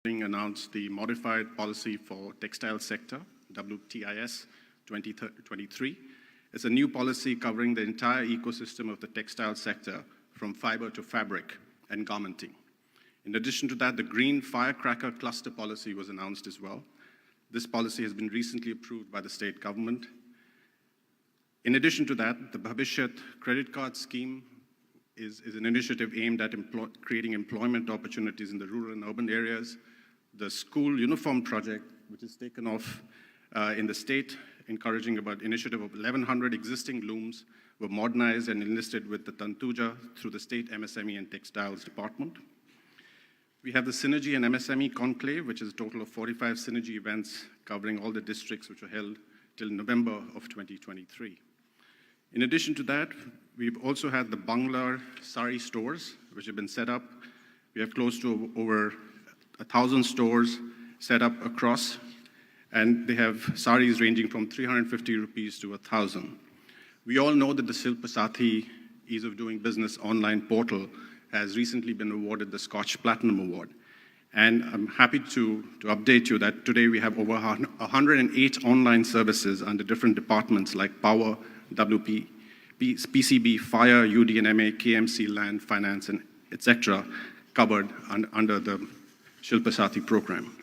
announced the Modified Policy for Textile Sector, WTIS 2023. It's a new policy covering the entire ecosystem of the textile sector, from fiber to fabric and garmenting. In addition to that, the Green Firecracker Cluster Policy was announced as well. This policy has been recently approved by the state government. In addition to that, the Bhavishyat credit card scheme is an initiative aimed at creating employment opportunities in the rural and urban areas. The school uniform project, which is taken off in the state, encouraging about initiative of 1,100 existing looms, were modernized and enlisted with the Tantuja through the state MSME and Textiles Department. We have the Synergy and MSME Conclave, which is a total of 45 Synergy events covering all the districts which were held till November of 2023. In addition to that, we've also had the Banglar Sari stores, which have been set up. We have close to over 1,000 stores set up across, and they have saris ranging from 350 rupees to 1,000. We all know that the Shilpa Ease of Doing Business online portal has recently been awarded the Scotch Platinum Award. And I'm happy to update you that today we have over 108 online services under different departments like Power, WP, PCB, Fire, UD&MA, KMC, Land, Finance, and etc. covered under the Shilpa Sathi program.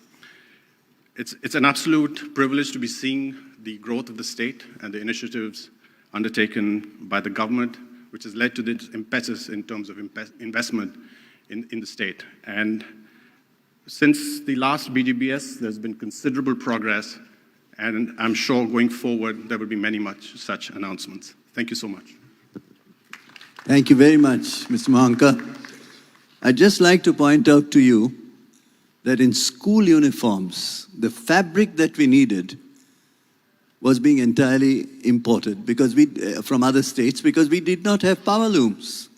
It's an absolute privilege to be seeing the growth of the state and the initiatives undertaken by the government, which has led to this impetus in terms of investment in the state. And since the last BGBS, there's been considerable progress, and I'm sure going forward, there will be many such announcements. Thank you so much. Thank you very much, Mr. Mahanka. I'd just like to point out to you that in school uniforms, the fabric that we needed was being entirely imported from other states because we did not have power looms.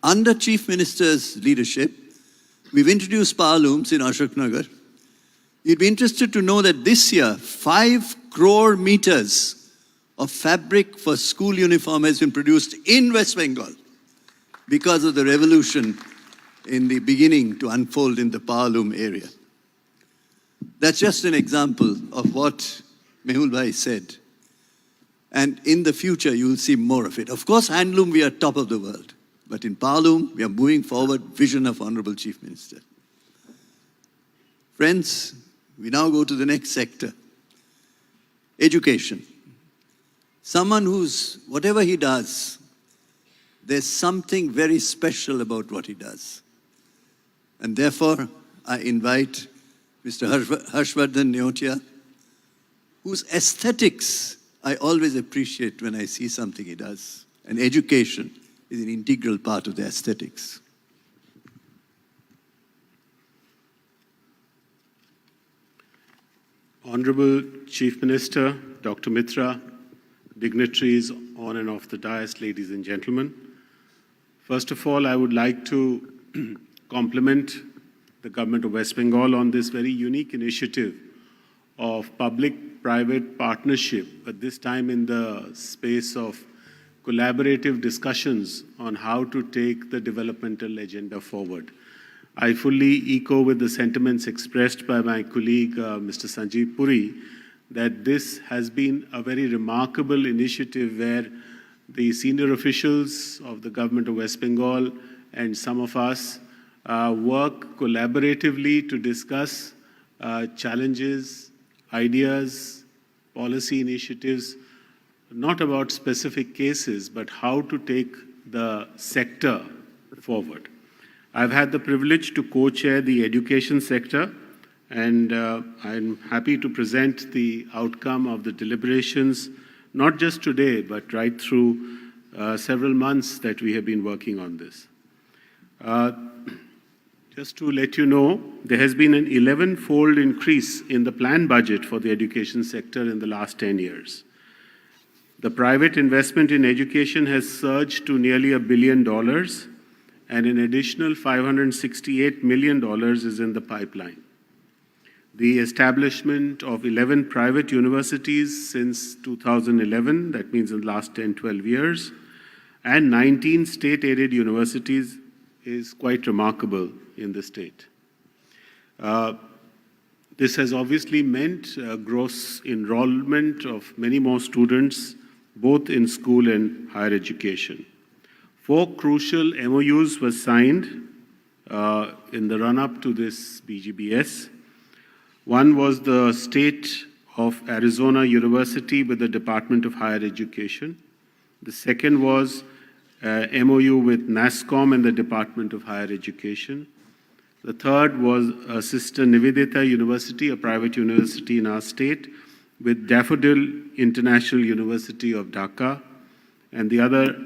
Under Chief Minister's leadership, we've introduced power looms in Ashok Nagar. You'd be interested to know that this year, 5 crore meters of fabric for school uniform has been produced in West Bengal because of the revolution in the beginning to unfold in the power loom area. That's just an example of what Mehul Bhai said. And in the future, you will see more of it. Of course, handloom, we are top of the world. But in power loom, we are moving forward, vision of Honorable Chief Minister. Friends, we now go to the next sector. Education. Someone who's, whatever he does, there's something very special about what he does. And therefore, I invite Mr. Harshvardhan Neotia, whose aesthetics I always appreciate when I see something he does. And education is an integral part of the aesthetics. Honorable Chief Minister, Dr. Mitra, dignitaries on and off the dais, ladies and gentlemen. First of all, I would like to compliment the government of West Bengal on this very unique initiative of public-private partnership, but this time in the space of collaborative discussions on how to take the developmental agenda forward. I fully echo with the sentiments expressed by my colleague, Mr. Sanjeev Puri, that this has been a very remarkable initiative where the senior officials of the government of West Bengal and some of us work collaboratively to discuss challenges, ideas, policy initiatives, not about specific cases, but how to take the sector forward. I've had the privilege to co-chair the education sector, and I'm happy to present the outcome of the deliberations, not just today, but right through several months that we have been working on this. Just to let you know, there has been an 11-fold increase in the planned budget for the education sector in the last 10 years. The private investment in education has surged to nearly $1 billion, and an additional $568 million is in the pipeline. The establishment of 11 private universities since 2011, that means in the last 10-12 years, and 19 state-aided universities is quite remarkable in the state. This has obviously meant gross enrollment of many more students, both in school and higher education. 4 crucial MOUs were signed in the run-up to this BGBS. One was the State of Arizona University with the Department of Higher Education. The second was MOU with NASSCOM and the Department of Higher Education. The third was Sister Nivedita University, a private university in our state, with Daffodil International University of Dhaka, and the other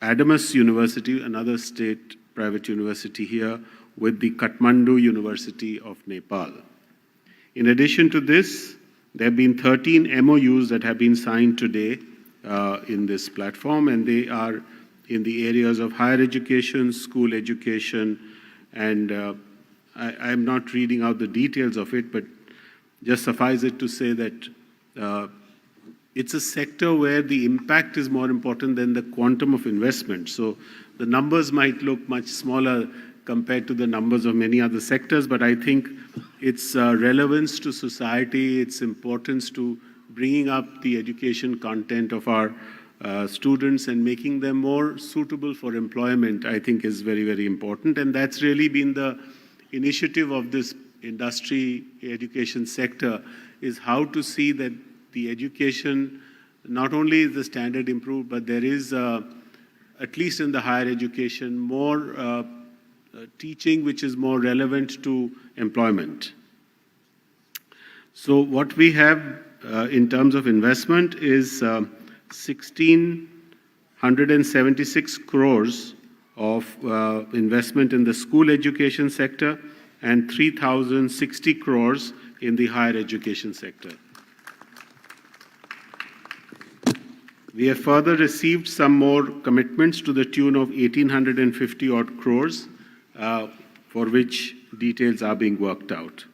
Adamas University, another state private university here, with the Kathmandu University of Nepal. In addition to this, there have been 13 MOUs that have been signed today in this platform, and they are in the areas of higher education, school education, and I'm not reading out the details of it, but just suffice it to say that it's a sector where the impact is more important than the quantum of investment. So the numbers might look much smaller compared to the numbers of many other sectors, but I think its relevance to society, its importance to bringing up the education content of our students and making them more suitable for employment, I think is very, very important. And that's really been the initiative of this industry education sector, is how to see that the education, not only is the standard improved, but there is, at least in the higher education, more teaching which is more relevant to employment. So what we have in terms of investment is 1,676 crores of investment in the school education sector and 3,060 crores in the higher education sector. We have further received some more commitments to the tune of 1,850 odd crores, for which details are being worked out.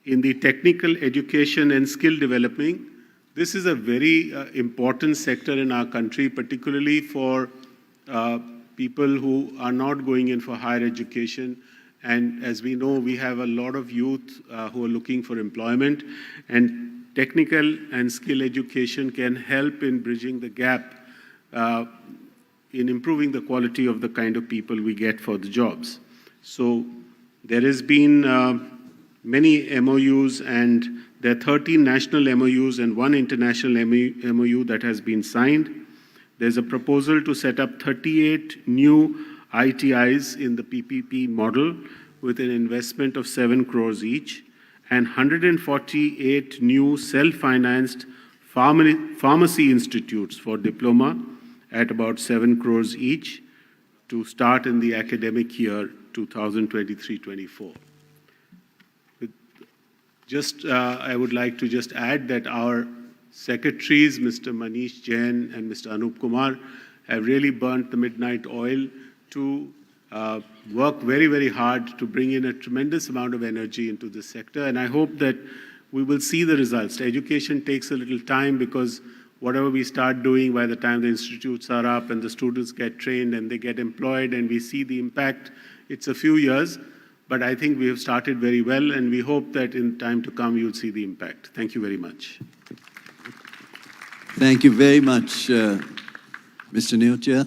In the technical education and skill development, this is a very important sector in our country, particularly for people who are not going in for higher education. And as we know, we have a lot of youth who are looking for employment, and technical and skill education can help in bridging the gap in improving the quality of the kind of people we get for the jobs. So there has been many MOUs, and there are 13 national MOUs and 1 international MOU that has been signed. There's a proposal to set up 38 new ITIs in the PPP model with an investment of 7 crores each, and 148 new self-financed pharmacy institutes for diploma at about 7 crores each to start in the academic year 2023-24. I would like to just add that our secretaries, Mr. Manish Jain and Mr. Anup Kumar, have really burnt the midnight oil to work very, very hard to bring in a tremendous amount of energy into this sector. And I hope that we will see the results. Education takes a little time, because whatever we start doing, by the time the institutes are up and the students get trained and they get employed and we see the impact, it's a few years. But I think we have started very well, and we hope that in time to come you'll see the impact. Thank you very much. Thank you very much, Mr. Neotia.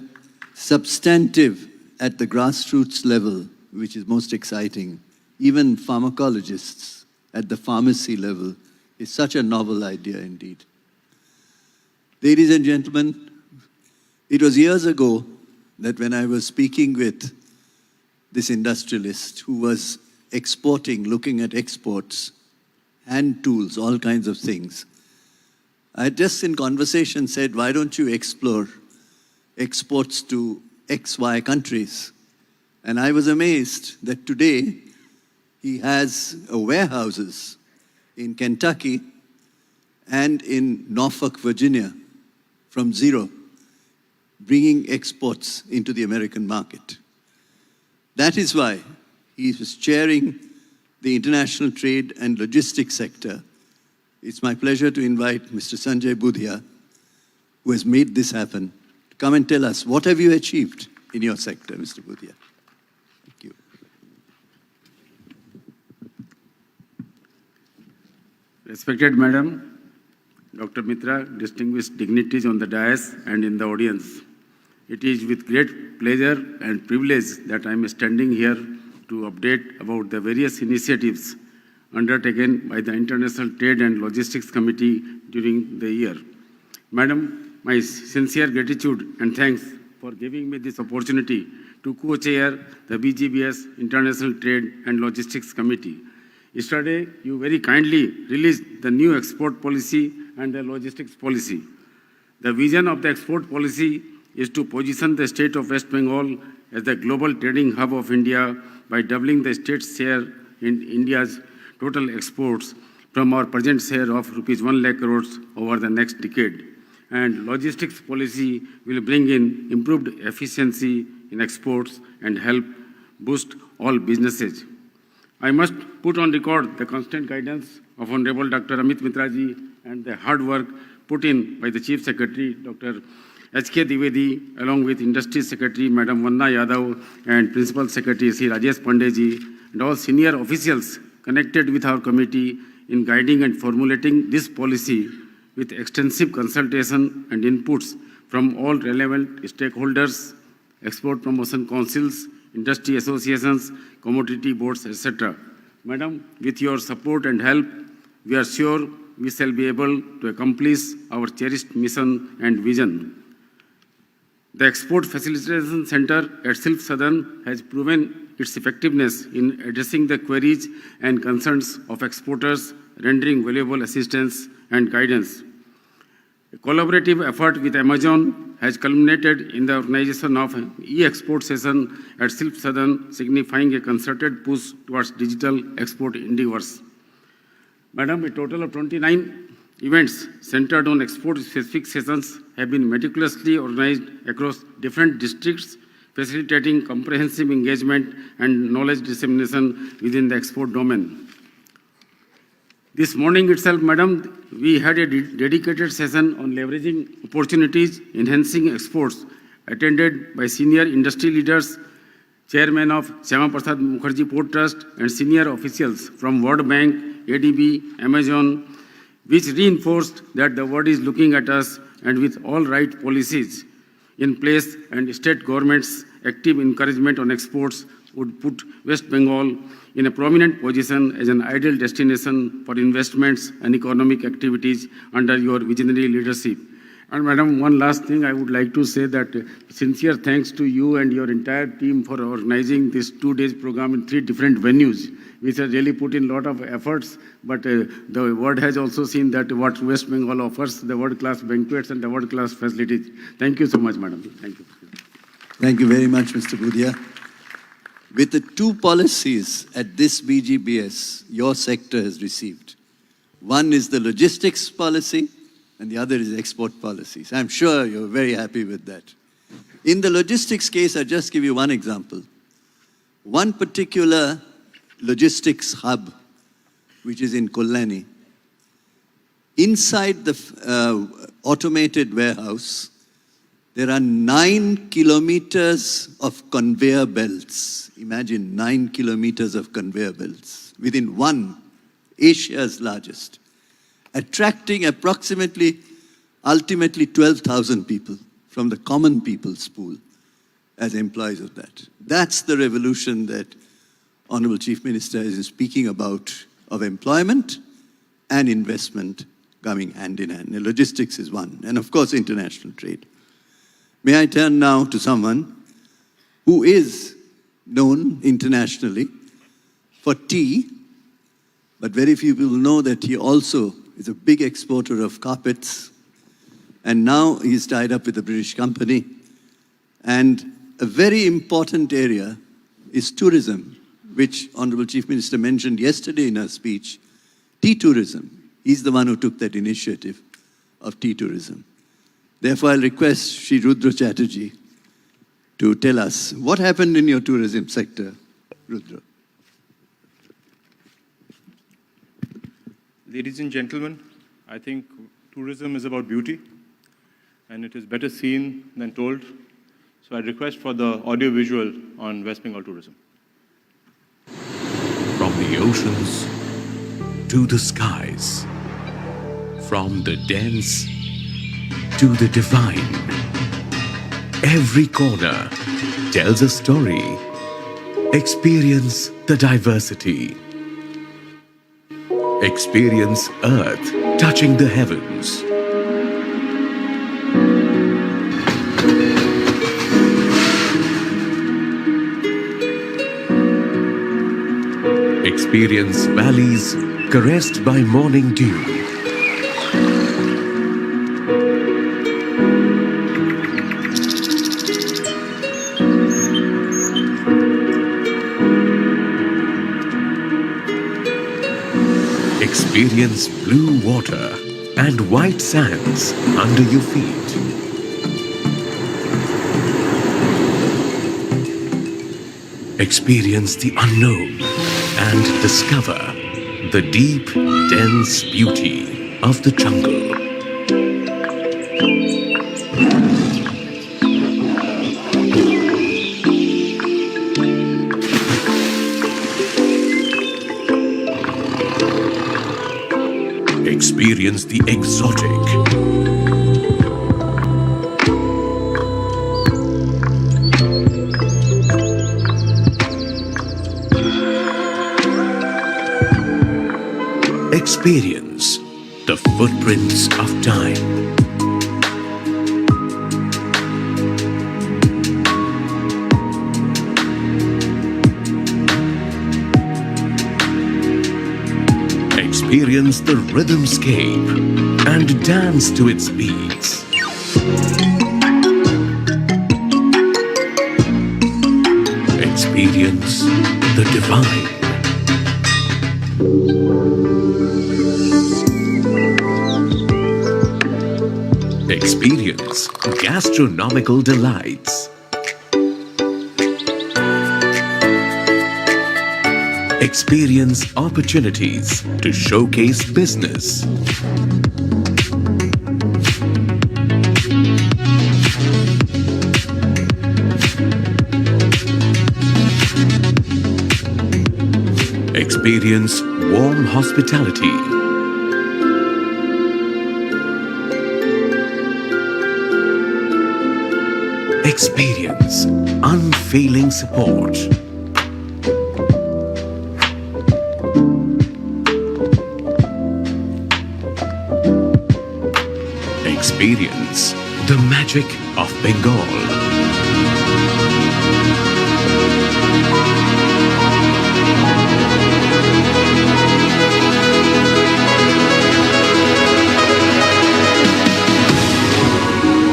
Substantive at the grassroots level, which is most exciting. Even pharmacologists at the pharmacy level is such a novel idea indeed. Ladies and gentlemen, it was years ago that when I was speaking with this industrialist who was exporting, looking at exports, hand tools, all kinds of things, I just in conversation said, why don't you explore exports to XY countries? And I was amazed that today he has warehouses in Kentucky and in Norfolk, Virginia, from zero, bringing exports into the American market. That is why he was chairing the international trade and logistics sector. It's my pleasure to invite Mr. Sanjay Budhia, who has made this happen, to come and tell us, what have you achieved in your sector, Mr. Budhia? Thank you. Respected Madam, Dr. Mitra, distinguished dignitaries on the dais and in the audience, it is with great pleasure and privilege that I am standing here to update about the various initiatives undertaken by the International Trade and Logistics Committee during the year. Madam, my sincere gratitude and thanks for giving me this opportunity to co-chair the BGBS International Trade and Logistics Committee. Yesterday, you very kindly released the new export policy and the logistics policy. The vision of the export policy is to position the state of West Bengal as the global trading hub of India by doubling the state's share in India's total exports from our present share of rupees 1 lakh crores over the next decade. And logistics policy will bring in improved efficiency in exports and help boost all businesses. I must put on record the constant guidance of Honorable Dr. Amit Mitra ji and the hard work put in by the Chief Secretary, Dr. H.K. Dwivedi, along with Industry Secretary, Madam Vanna Yadav, and Principal Secretary, Sri Rajesh Pandey ji, and all senior officials connected with our committee in guiding and formulating this policy with extensive consultation and inputs from all relevant stakeholders, export promotion councils, industry associations, commodity boards, etc. Madam, with your support and help, we are sure we shall be able to accomplish our cherished mission and vision. The Export Facilitation Center at Silk Southern has proven its effectiveness in addressing the queries and concerns of exporters, rendering valuable assistance and guidance. A collaborative effort with Amazon has culminated in the organization of an e-export session at Silk Southern, signifying a concerted push towards digital export endeavors. Madam, a total of 29 events centered on export-specific sessions have been meticulously organized across different districts, facilitating comprehensive engagement and knowledge dissemination within the export domain. This morning itself, Madam, we had a dedicated session on leveraging opportunities, enhancing exports, attended by senior industry leaders, chairman of Syama Prasad Mukherjee Port Trust, and senior officials from World Bank, ADB, Amazon, which reinforced that the world is looking at us, and with all right policies in place and state governments' active encouragement on exports would put West Bengal in a prominent position as an ideal destination for investments and economic activities under your visionary leadership. And Madam, one last thing I would like to say that sincere thanks to you and your entire team for organizing this 2 days program in 3 different venues, which has really put in a lot of efforts, but the world has also seen that what West Bengal offers, the world-class banquets and the world-class facilities. Thank you so much, Madam. Thank you. Thank you very much, Mr. Budhia. With the 2 policies at this BGBS your sector has received, one is the logistics policy and the other is export policies. I'm sure you're very happy with that. In the logistics case, I'll just give you one example. One particular logistics hub, which is in Kolani, inside the automated warehouse, there are 9 kilometers of conveyor belts. Imagine 9 kilometers of conveyor belts within one, Asia's largest, attracting ultimately 12,000 people from the common people's pool as employees of that. That's the revolution that Honorable Chief Minister is speaking about, of employment and investment coming hand in hand. Logistics is one, and of course international trade. May I turn now to someone who is known internationally for tea, but very few people know that he also is a big exporter of carpets, and now he's tied up with a British company. And a very important area is tourism, which Honorable Chief Minister mentioned yesterday in her speech, tea tourism. He's the one who took that initiative of tea tourism. Therefore, I'll request Shri Rudra Chatterjee to tell us what happened in your tourism sector, Rudra. Ladies and gentlemen, I think tourism is about beauty, and it is better seen than told. So I request for the audio-visual on West Bengal tourism. From the oceans to the skies, From the dense to the divine, every corner tells a story. Experience the diversity. Experience Earth touching the heavens. Experience valleys caressed by morning dew. Experience blue water and white sands under your feet. Experience the unknown and discover the deep, dense beauty of the jungle. Experience the exotic. Experience the footprints of time. Experience the rhythmscape and dance to its beats. Experience the divine. Experience gastronomical delights. Experience opportunities to showcase business. Experience warm hospitality. Experience unfailing support. Experience the magic of Bengal.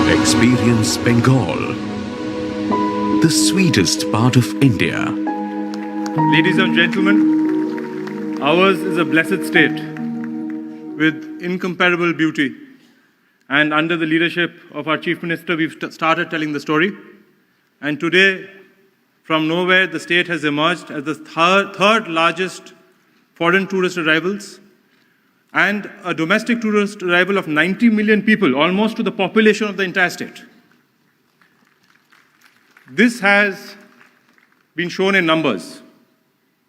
Experience Bengal, the sweetest part of India. Ladies and gentlemen, ours is a blessed state with incomparable beauty. And under the leadership of our Chief Minister, we've started telling the story. And today, from nowhere, the state has emerged as the third largest foreign tourist arrivals and a domestic tourist arrival of 90 million people, almost to the population of the entire state. This has been shown in numbers.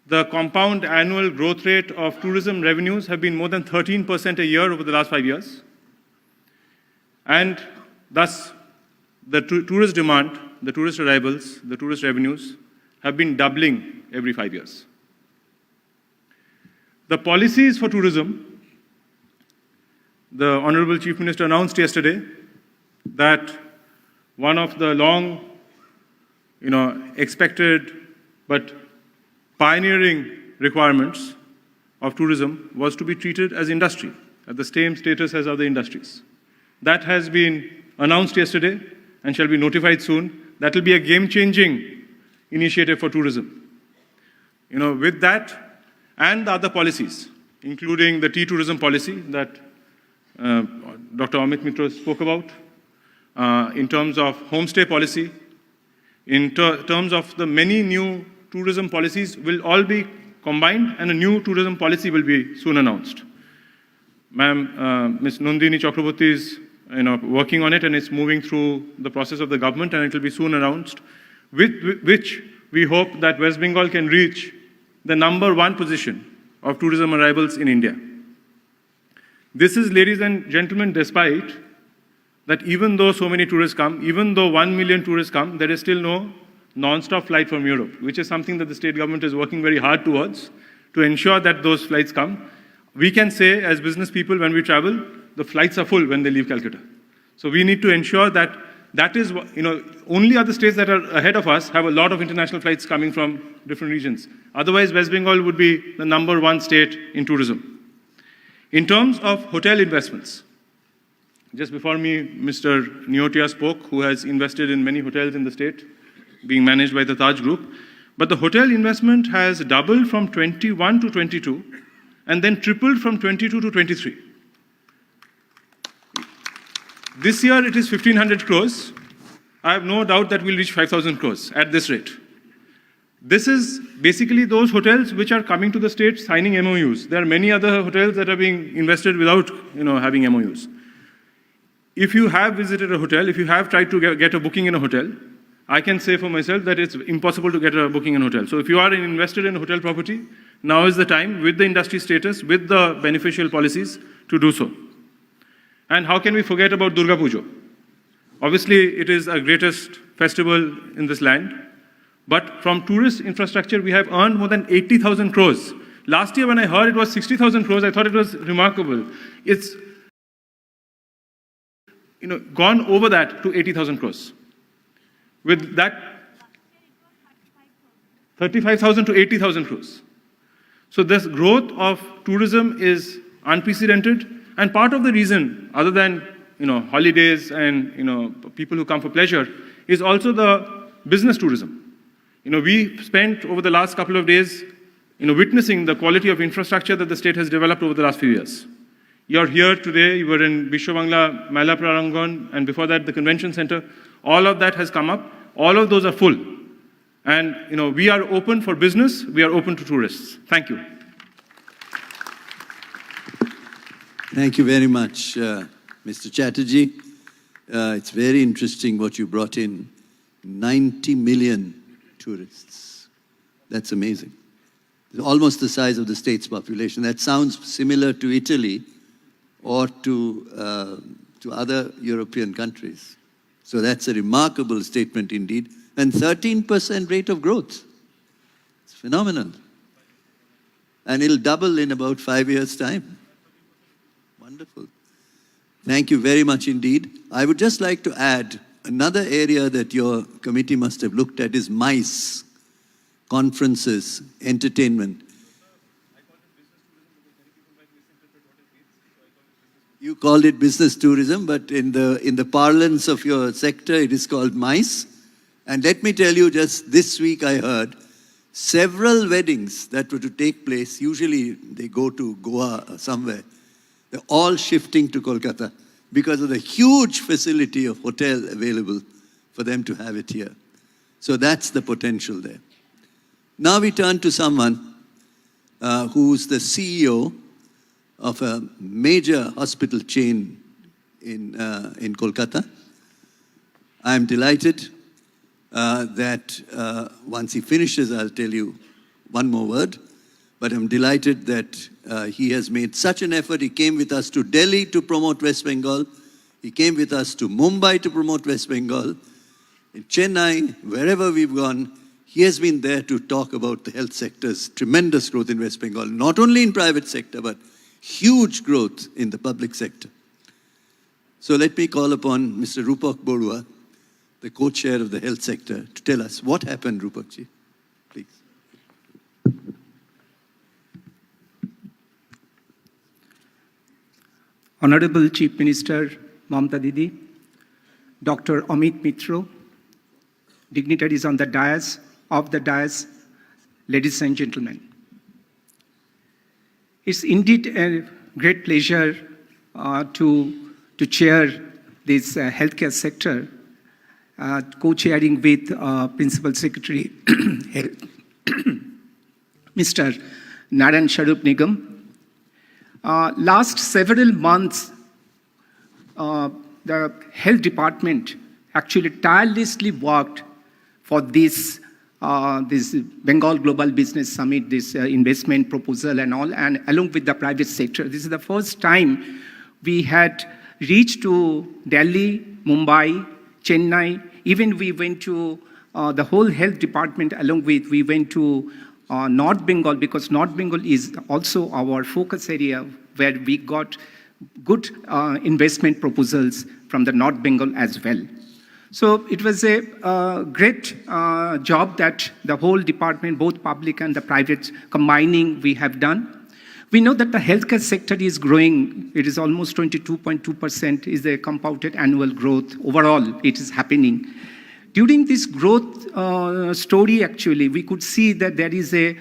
The compound annual growth rate of tourism revenues have been more than 13% a year over the last 5 years. And thus, the tourist demand, the tourist arrivals, the tourist revenues have been doubling every 5 years. The policies for tourism, the Honorable Chief Minister announced yesterday that one of the long, expected but pioneering requirements of tourism was to be treated as industry, at the same status as other industries. That has been announced yesterday and shall be notified soon. That will be a game-changing initiative for tourism. With that and the other policies, including the tea tourism policy that Dr. Amit Mitra spoke about, in terms of homestay policy, in terms of the many new tourism policies will all be combined and a new tourism policy will be soon announced. Ma'am, Ms. Nandini Chakraborty is working on it and it's moving through the process of the government and it will be soon announced, with which we hope that West Bengal can reach the #1 position of tourism arrivals in India. This is, ladies and gentlemen, despite that even though so many tourists come, even though 1 million tourists come, there is still no non-stop flight from Europe, which is something that the state government is working very hard towards to ensure that those flights come. We can say, as business people, when we travel, the flights are full when they leave Calcutta. So we need to ensure that that is, only other states that are ahead of us have a lot of international flights coming from different regions. Otherwise, West Bengal would be the #1 state in tourism. In terms of hotel investments, just before me, Mr. Neotia spoke, who has invested in many hotels in the state, being managed by the Taj Group. But the hotel investment has doubled from 21 to 22, and then tripled from 22 to 23. This year it is 1,500 crores. I have no doubt that we'll reach 5,000 crores at this rate. This is basically those hotels which are coming to the state signing MOUs. There are many other hotels that are being invested without having MOUs. If you have visited a hotel, if you have tried to get a booking in a hotel, I can say for myself that it's impossible to get a booking in a hotel. So if you are invested in a hotel property, now is the time, with the industry status, with the beneficial policies, to do so. And how can we forget about Durga Puja? Obviously, it is our greatest festival in this land. But from tourist infrastructure, we have earned more than 80,000 crores. Last year, when I heard it was 60,000 crores, I thought it was remarkable. It's gone over that to 80,000 crores. With that, 35,000 to 80,000 crores. So this growth of tourism is unprecedented. And part of the reason, other than holidays and people who come for pleasure, is also the business tourism. We spent over the last couple of days witnessing the quality of infrastructure that the state has developed over the last few years. You're here today, you were in Bishwabangla, Mela Prarangan, and before that the convention center. All of that has come up. All of those are full. And we are open for business, we are open to tourists. Thank you. Thank you very much, Mr. Chatterjee. It's very interesting what you brought in. 90 million tourists. That's amazing. It's almost the size of the state's population. That sounds similar to Italy or to other European countries. So that's a remarkable statement indeed. And 13% rate of growth. It's phenomenal. And it'll double in about 5 years' time. Wonderful. Thank you very much indeed. I would just like to add another area that your committee must have looked at is MICE, conferences, entertainment. You called it business tourism, but in the parlance of your sector, it is called MICE. And let me tell you, just this week I heard several weddings that were to take place, usually they go to Goa or somewhere, they're all shifting to Kolkata because of the huge facility of hotel available for them to have it here. So that's the potential there. Now we turn to someone who's the CEO of a major hospital chain in Kolkata. I'm delighted that once he finishes, I'll tell you one more word. But I'm delighted that he has made such an effort. He came with us to Delhi to promote West Bengal. He came with us to Mumbai to promote West Bengal. In Chennai, wherever we've gone, he has been there to talk about the health sector's tremendous growth in West Bengal, not only in private sector, but huge growth in the public sector. So let me call upon Mr. Rupak Borua, the co-chair of the health sector, to tell us what happened, Rupakji, please. Honorable Chief Minister Mamta Didi, Dr. Amit Mitra, dignitaries on the dais, ladies and gentlemen. It's indeed a great pleasure to chair this healthcare sector, co-chairing with Principal Secretary Health, Mr. Narayan Sharup Nigam. Last several months, the health department actually tirelessly worked for this this Bengal Global Business Summit, this investment proposal and all, and along with the private sector. This is the first time we had reached to Delhi, Mumbai, Chennai. Even we went to the whole health department along with, we went to North Bengal, because North Bengal is also our focus area where we got good investment proposals from the North Bengal as well. So it was a great job that the whole department, both public and the private combining, we have done. We know that the healthcare sector is growing. It is almost 22.2% is the compounded annual growth. Overall, it is happening. During this growth story, actually, we could see that there is a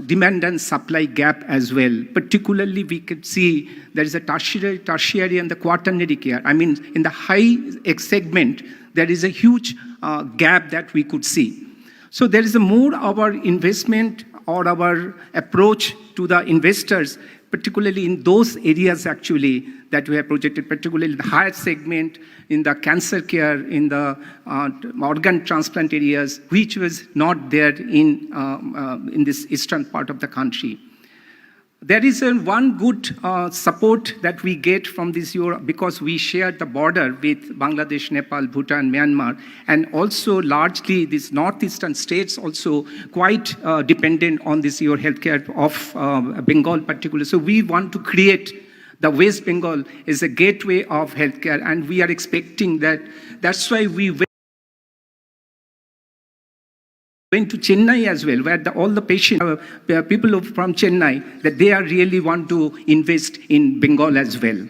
demand and supply gap as well. Particularly, we could see there is a tertiary and the quaternary care. I mean, in the high segment, there is a huge gap that we could see. So there is a more our investment or our approach to the investors, particularly in those areas actually that we have projected, particularly in the higher segment, in the cancer care, in the organ transplant areas, which was not there in this eastern part of the country. There is one good support that we get from this year because we share the border with Bangladesh, Nepal, Bhutan, Myanmar, and also largely these northeastern states also quite dependent on this your healthcare of Bengal particularly. So we want to create the West Bengal as a gateway of healthcare, and we are expecting that. That's why we went to Chennai as well, where all the patients, people from Chennai, that they are really want to invest in Bengal as well.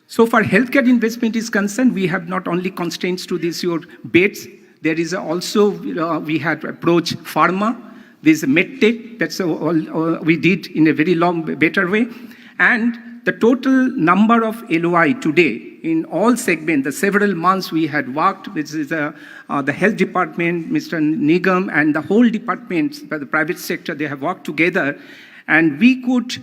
So far, healthcare investment is concerned, we have not only constraints to this your beds, there is also, we had approached pharma, there's medtech, that's all we did in a very better way. And the total number of LOI today in all segments, the several months we had worked, which is the health department, Mr. Nigam, and the whole department, the private sector, they have worked together. And we could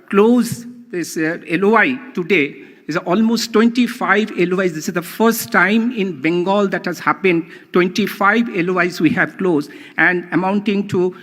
close this LOI today is almost 25 LOIs. This is the first time in Bengal that has happened. 25 LOIs we have closed, and amounting to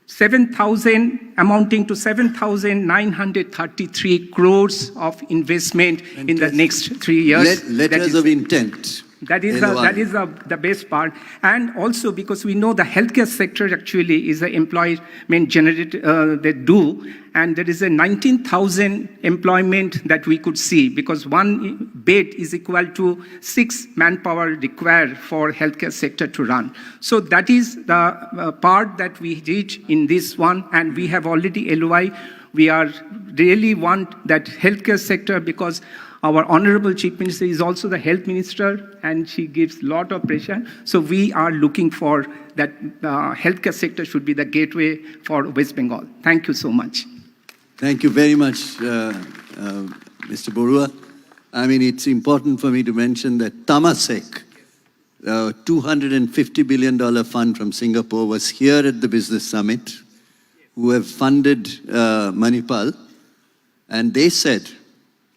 7,933 crores of investment in the next 3 years. Letters of intent. That is the best part. And also because we know the healthcare sector actually is the employment generated they do, and there is a 19,000 employment that we could see, because one bed is equal to 6 manpower required for healthcare sector to run. So that is the part that we did in this one, and we have already LOI. We are really want that healthcare sector, because our Honorable Chief Minister is also the Health Minister, and she gives a lot of pressure. So we are looking for that healthcare sector should be the gateway for West Bengal. Thank you so much. Thank you very much, Mr. Borua. I mean, it's important for me to mention that Temasek, a $250 billion fund from Singapore, was here at the Business Summit, who have funded Manipal, and they said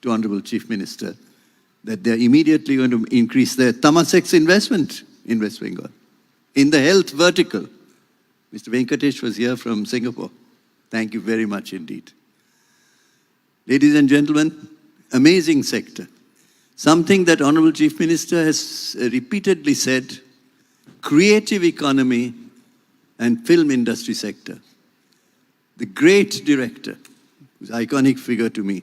to Honorable Chief Minister that they're immediately going to increase their Temasek's investment in West Bengal, in the health vertical. Mr. Venkatesh was here from Singapore. Thank you very much indeed. Ladies and gentlemen, amazing sector. Something that Honorable Chief Minister has repeatedly said, creative economy and film industry sector. The great director, who's an iconic figure to me,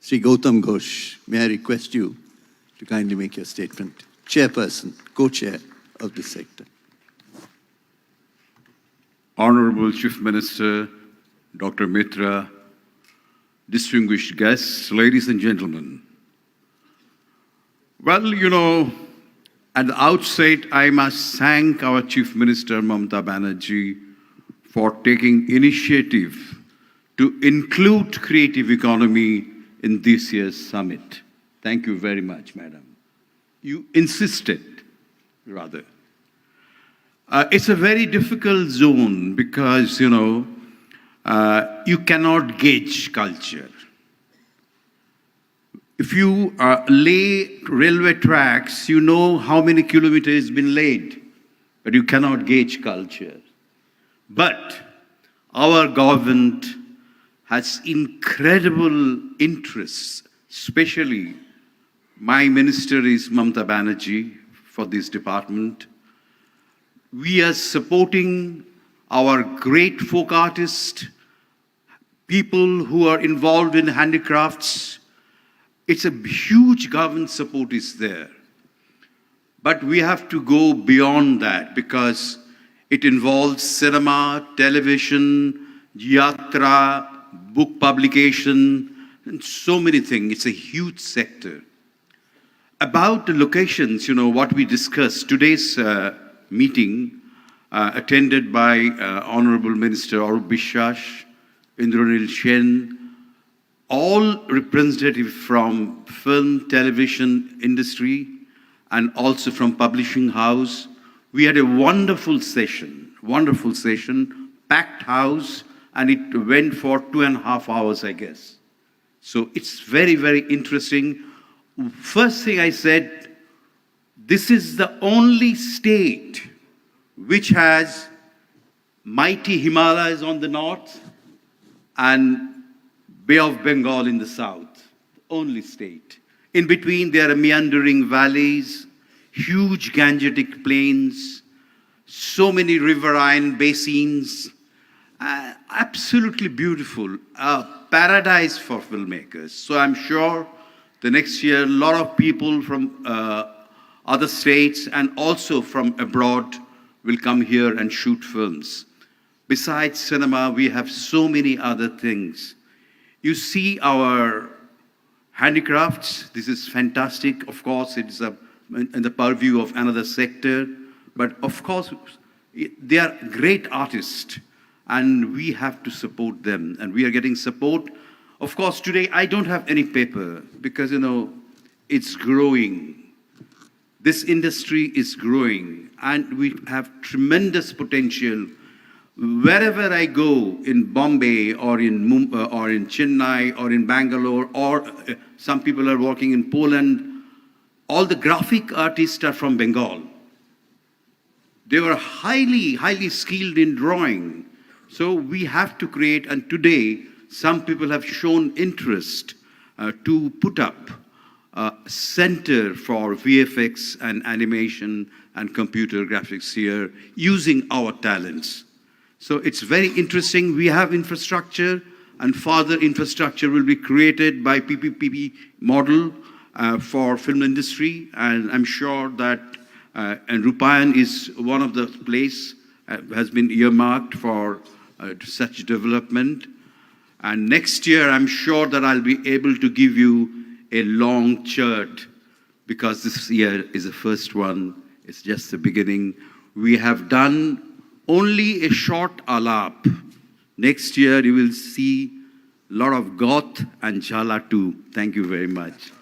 Sri Gautam Ghosh, may I request you to kindly make your statement. Chairperson, co-chair of this sector. Honorable Chief Minister, Dr. Mitra, distinguished guests, ladies and gentlemen. Well, you know, at the outset, I must thank our Chief Minister, Mamata Banerjee, for taking initiative to include creative economy in this year's summit. Thank you very much, madam. You insisted, rather. It's a very difficult zone because, you know, you cannot gauge culture. If you lay railway tracks, you know how many kilometers has been laid. but you cannot gauge culture. But our government has incredible interests, especially my minister is Mamta Banerjee for this department. We are supporting our great folk artists, people who are involved in handicrafts. It's a huge government support is there. But we have to go beyond that because it involves cinema, television, yatra, book publication, and so many things. It's a huge sector. About the locations, what we discussed, today's meeting attended by Honorable Minister Arup Bishwas, Indranil Sen, all representatives from film, television industry, and also from publishing house. We had a wonderful session, packed house, and it went for 2.5 hours, I guess. So it's very, very interesting. First thing I said, this is the only state which has mighty Himalayas on the north and Bay of Bengal in the south, only state. In between, there are meandering valleys, huge Gangetic plains, so many riverine basins, absolutely beautiful, a paradise for filmmakers. So I'm sure the next year, a lot of people from other states and also from abroad will come here and shoot films. Besides cinema, we have so many other things. You see our handicrafts. This is fantastic. Of course, it's in the purview of another sector. But of course, they are great artists. And we have to support them. And we are getting support. Of course, today I don't have any paper because, it's growing. This industry is growing. And we have tremendous potential. Wherever I go, in Bombay or in Chennai or in Bangalore, or some people are working in Poland, all the graphic artists are from Bengal. They were highly, highly skilled in drawing. So we have to create, and today some people have shown interest to put up a center for VFX and animation and computer graphics here using our talents. So it's very interesting. We have infrastructure, and further infrastructure will be created by PPP model for film industry. And I'm sure that and Rupayan is one of the place has been earmarked for such development. And next year, I'm sure that I'll be able to give you a long chart because this year is the first one. It's just the beginning. We have done only a short alap. Next year, you will see a lot of goth and jhala too. Thank you very much.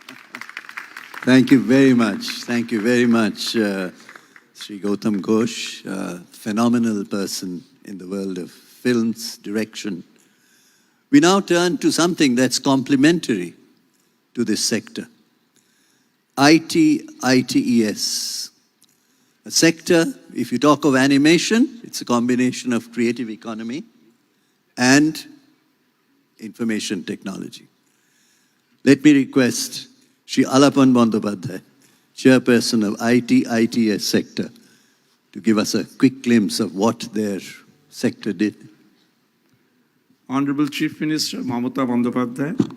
Thank you very much. Thank you very much, Sri Gautam Ghosh, a phenomenal person in the world of films, direction. We now turn to something that's complementary to this sector. ITES. A sector, if you talk of animation, it's a combination of creative economy and information technology. Let me request Shri Alapan Bandyopadhyay, chairperson of ITES sector, to give us a quick glimpse of what their sector did. Honorable Chief Minister Mamata Bandyopadhyay,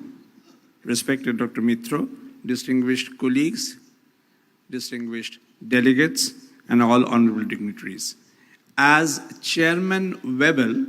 respected Dr. Mitra, distinguished colleagues, distinguished delegates, and all honorable dignitaries. As Chairman Webel,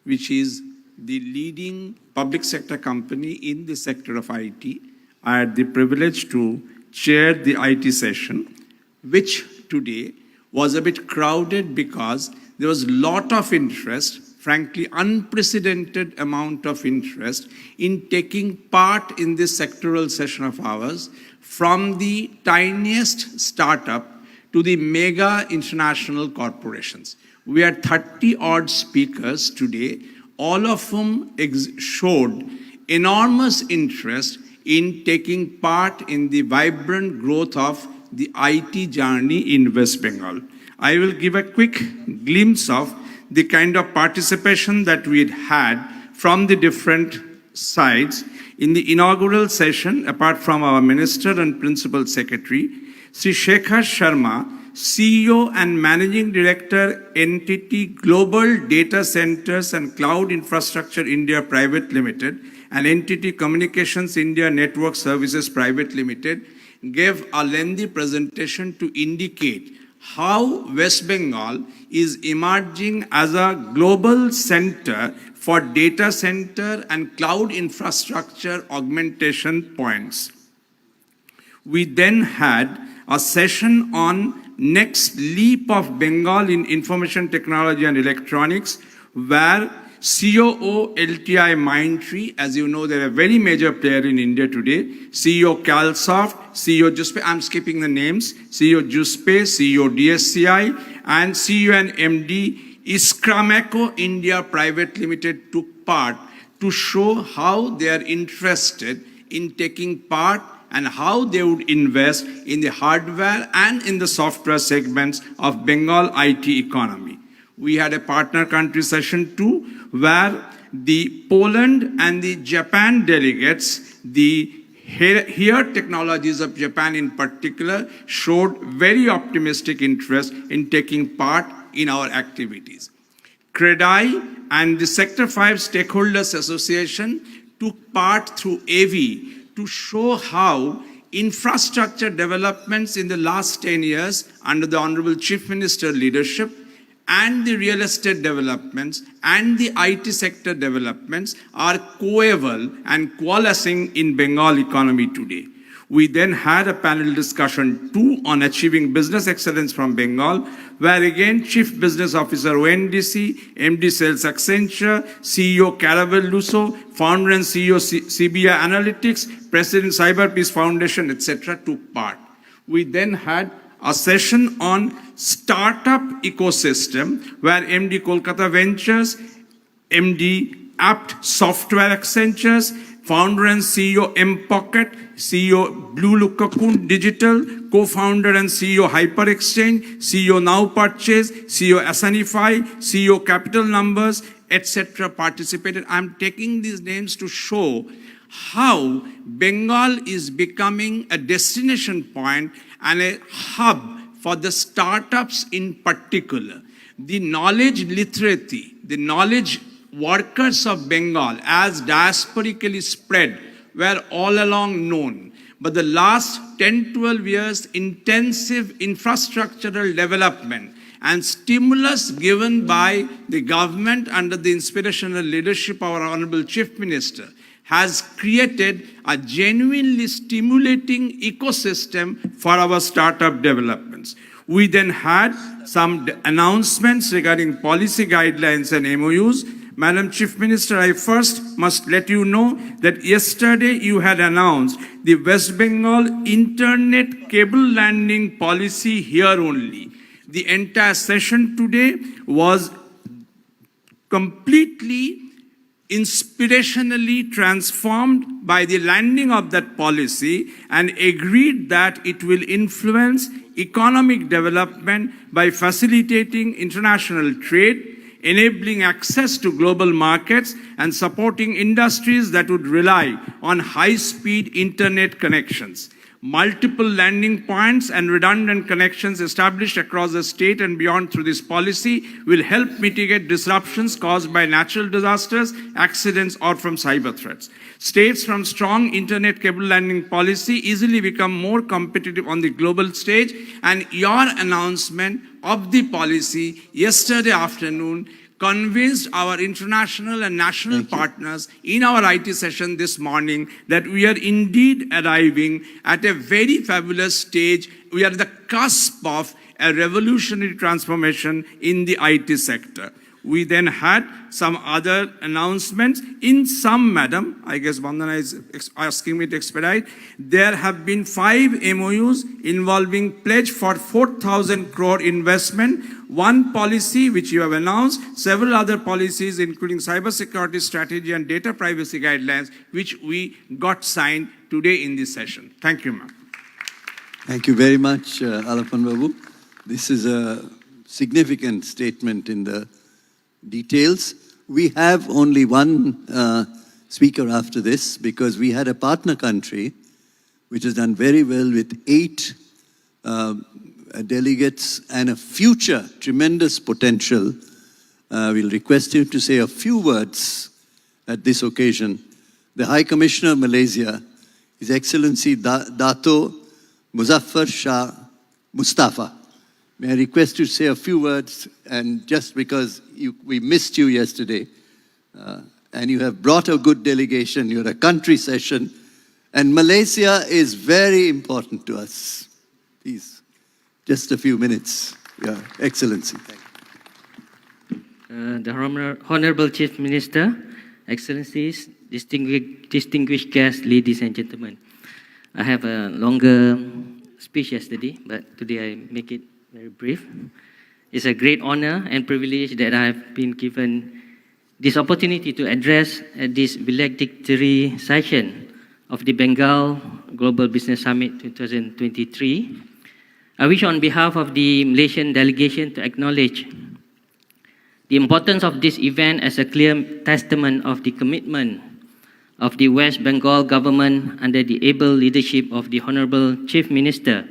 which is the leading public sector company in the sector of IT, I had the privilege to chair the IT session, which today was a bit crowded because there was a lot of interest, frankly unprecedented amount of interest in taking part in this sectoral session of ours, from the tiniest startup to the mega international corporations. We had 30-odd speakers today, all of whom showed enormous interest in taking part in the vibrant growth of the IT journey in West Bengal. I will give a quick glimpse of the kind of participation that we had from the different sides in the inaugural session. Apart from our Minister and Principal Secretary, Sri Shekhar Sharma, CEO and Managing Director, Entity Global Data Centers and Cloud Infrastructure India Private Limited, and Entity Communications India Network Services Private Limited, gave a lengthy presentation to indicate how West Bengal is emerging as a global center for data center and cloud infrastructure augmentation points. We then had a session on next leap of Bengal in information technology and electronics, where COO LTI Mindtree, as you know, they're a very major player in India today, CEO Calsoft, CEO Juspe, I'm skipping the names, CEO Juspe, CEO DSCI, and CEO and MD Iskrameco India Private Limited took part to show how they are interested in taking part and how they would invest in the hardware and in the software segments of Bengal IT economy. We had a partner country session too, where the Poland and the Japan delegates, the HERE technologies of Japan in particular, showed very optimistic interest in taking part in our activities. CREDAI and the Sector 5 Stakeholders Association took part through AV to show how infrastructure developments in the last 10 years under the Honorable Chief Minister leadership and the real estate developments and the IT sector developments are coeval and coalescing in Bengal economy today. We then had a panel discussion too on achieving business excellence from Bengal, where again Chief Business Officer ONDC, MD Sales Accenture, CEO Caravel Lusso, founder and CEO CBI Analytics, President Cyber Peace Foundation, etc. took part. We then had a session on startup ecosystem, where MD Kolkata Ventures, MD Apt Software Accentures, founder and CEO M-Pocket, CEO Blue Cocoon Digital, co-founder and CEO Hyper Exchange, CEO Now Purchase, CEO Asanify, CEO Capital Numbers, etc. participated. I'm taking these names to show how Bengal is becoming a destination point and a hub for the startups in particular. The knowledge literati, the knowledge workers of Bengal as diasporically spread were all along known. But the last 10-12 years, intensive infrastructural development and stimulus given by the government under the inspirational leadership of our Honorable Chief Minister has created a genuinely stimulating ecosystem for our startup developments. We then had some announcements regarding policy guidelines and MOUs. Madam Chief Minister, I first must let you know that yesterday you had announced the West Bengal Internet Cable Landing Policy here only. The entire session today was completely inspirationally transformed by the landing of that policy, and agreed that it will influence economic development by facilitating international trade, enabling access to global markets, and supporting industries that would rely on high-speed internet connections. Multiple landing points and redundant connections established across the state and beyond through this policy will help mitigate disruptions caused by natural disasters, accidents, or from cyber threats. States from strong internet cable landing policy easily become more competitive on the global stage, and your announcement of the policy yesterday afternoon convinced our international and national partners in our IT session this morning that we are indeed arriving at a very fabulous stage. We are at the cusp of a revolutionary transformation in the IT sector. We then had some other announcements. In sum, madam, I guess Vandana is asking me to expedite, there have been 5 MOUs involving pledge for 4,000 crore investment, one policy which you have announced, several other policies including cybersecurity strategy and data privacy guidelines, which we got signed today in this session. Thank you, ma'am. Thank you very much, Alapan Babu. This is a significant statement in the details. We have only one speaker after this because we had a partner country which has done very well with 8 delegates and a future tremendous potential. We'll request you to say a few words at this occasion. The High Commissioner of Malaysia, His Excellency Dato Muzaffar Shah Mustafa. May I request you to say a few words, and just because we missed you yesterday, and you have brought a good delegation, you're a country session, and Malaysia is very important to us. Please, just a few minutes, Your Excellency. Thank you. The Honorable Chief Minister, Excellencies, distinguished guests, ladies and gentlemen. I have a longer speech yesterday, but today I make it very brief. It's a great honor and privilege that I have been given this opportunity to address at this valedictory session of the Bengal Global Business Summit 2023. I wish on behalf of the Malaysian delegation to acknowledge the importance of this event as a clear testament of the commitment of the West Bengal government under the able leadership of the Honorable Chief Minister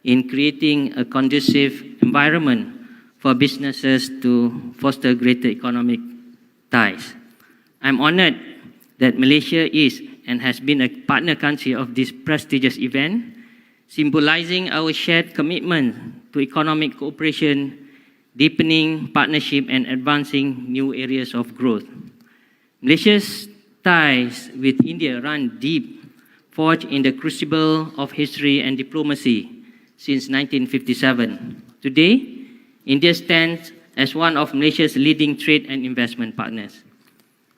in creating a conducive environment for businesses to foster greater economic ties. I'm honored that Malaysia is and has been a partner country of this prestigious event, symbolizing our shared commitment to economic cooperation, deepening partnership and advancing new areas of growth. Malaysia's ties with India run deep, forged in the crucible of history and diplomacy since 1957. Today, India stands as one of Malaysia's leading trade and investment partners.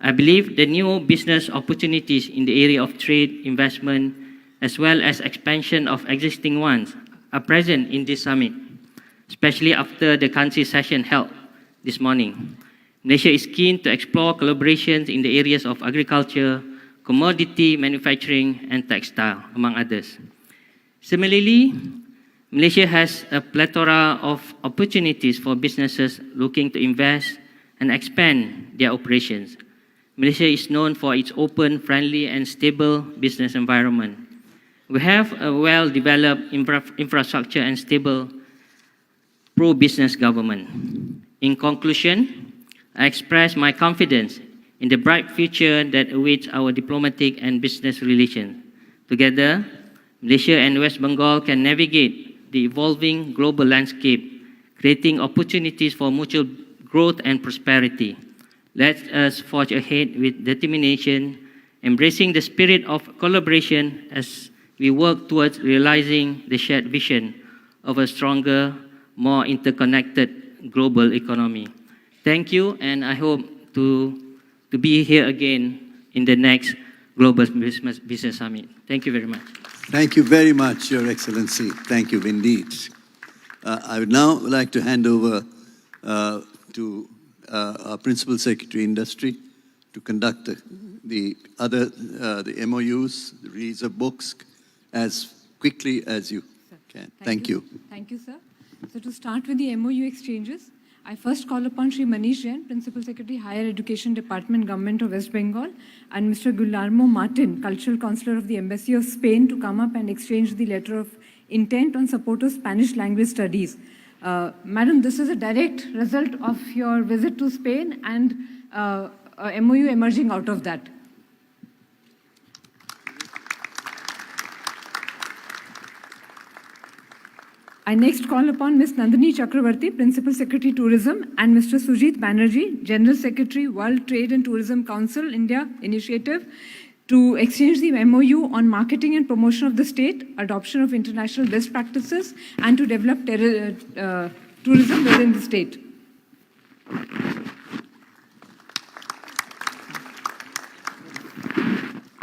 I believe the new business opportunities in the area of trade, investment, as well as expansion of existing ones are present in this summit, especially after the country session held this morning. Malaysia is keen to explore collaborations in the areas of agriculture, commodity manufacturing, and textile, among others. Similarly, Malaysia has a plethora of opportunities for businesses looking to invest and expand their operations. Malaysia is known for its open, friendly, and stable business environment. We have a well-developed infrastructure and stable pro-business government. In conclusion, I express my confidence in the bright future that awaits our diplomatic and business relations. Together, Malaysia and West Bengal can navigate the evolving global landscape, creating opportunities for mutual growth and prosperity. Let us forge ahead with determination, embracing the spirit of collaboration as we work towards realizing the shared vision of a stronger, more interconnected global economy. Thank you, and I hope to be here again in the next Global Business Summit. Thank you very much. Thank you very much, Your Excellency. Thank you indeed. I would now like to hand over to our Principal Secretary Industry to conduct the MOUs, the release of books, as quickly as you can. Thank you. Thank you, sir. So to start with the MOU exchanges, I first call upon Sri Manish Jain, Principal Secretary, Higher Education Department, Government of West Bengal, and Mr. Guillermo Martin, Cultural Counselor of the Embassy of Spain, to come up and exchange the letter of intent on support of Spanish language studies. Madam, this is a direct result of your visit to Spain and a MOU emerging out of that. I next call upon Ms. Nandini Chakravarti, Principal Secretary Tourism, and Mr. Sujit Banerjee, General Secretary, World Trade and Tourism Council, India Initiative, to exchange the MOU on marketing and promotion of the state, adoption of international best practices, and to develop tourism within the state.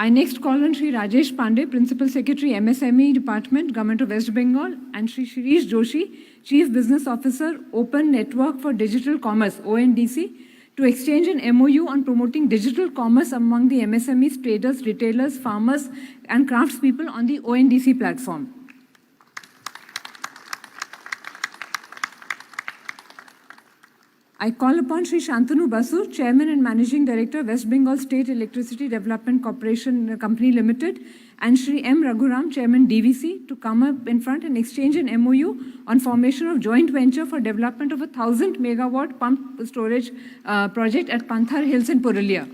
I next call on Sri Rajesh Pandey, Principal Secretary, MSME Department, Government of West Bengal, and Sri Shirish Joshi, Chief Business Officer, Open Network for Digital Commerce, ONDC, to exchange an MOU on promoting digital commerce among the MSMEs, traders, retailers, farmers, and craftspeople on the ONDC platform. I call upon Sri Shantanu Basu, Chairman and Managing Director, West Bengal State Electricity Development Corporation Company Limited, and Sri M. Raghuram, Chairman DVC, to come up in front and exchange an MOU on formation of joint venture for development of a 1,000 megawatt pump storage project at Panthar Hills in Purulia.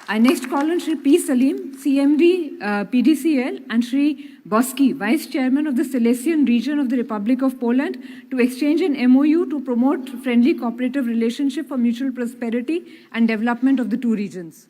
I next call on Sri P. Salim, CMD PDCL, and Sri Boski, Vice Chairman of the Silesian region of the Republic of Poland, to exchange an MOU to promote friendly cooperative relationship for mutual prosperity and development of the two regions.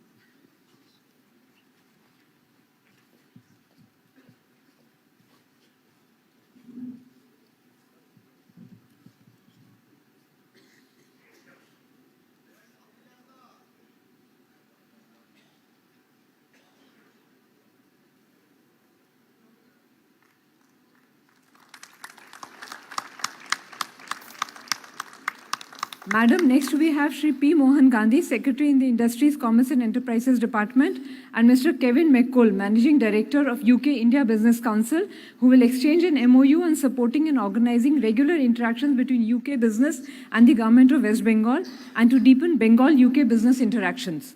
Madam, next we have Sri P. Mohan Gandhi, Secretary in the Industries, Commerce and Enterprises Department, and Mr. Kevin McColl, Managing Director of UK-India Business Council, who will exchange an MOU on supporting and organizing regular interactions between UK business and the Government of West Bengal, and to deepen Bengal-UK business interactions.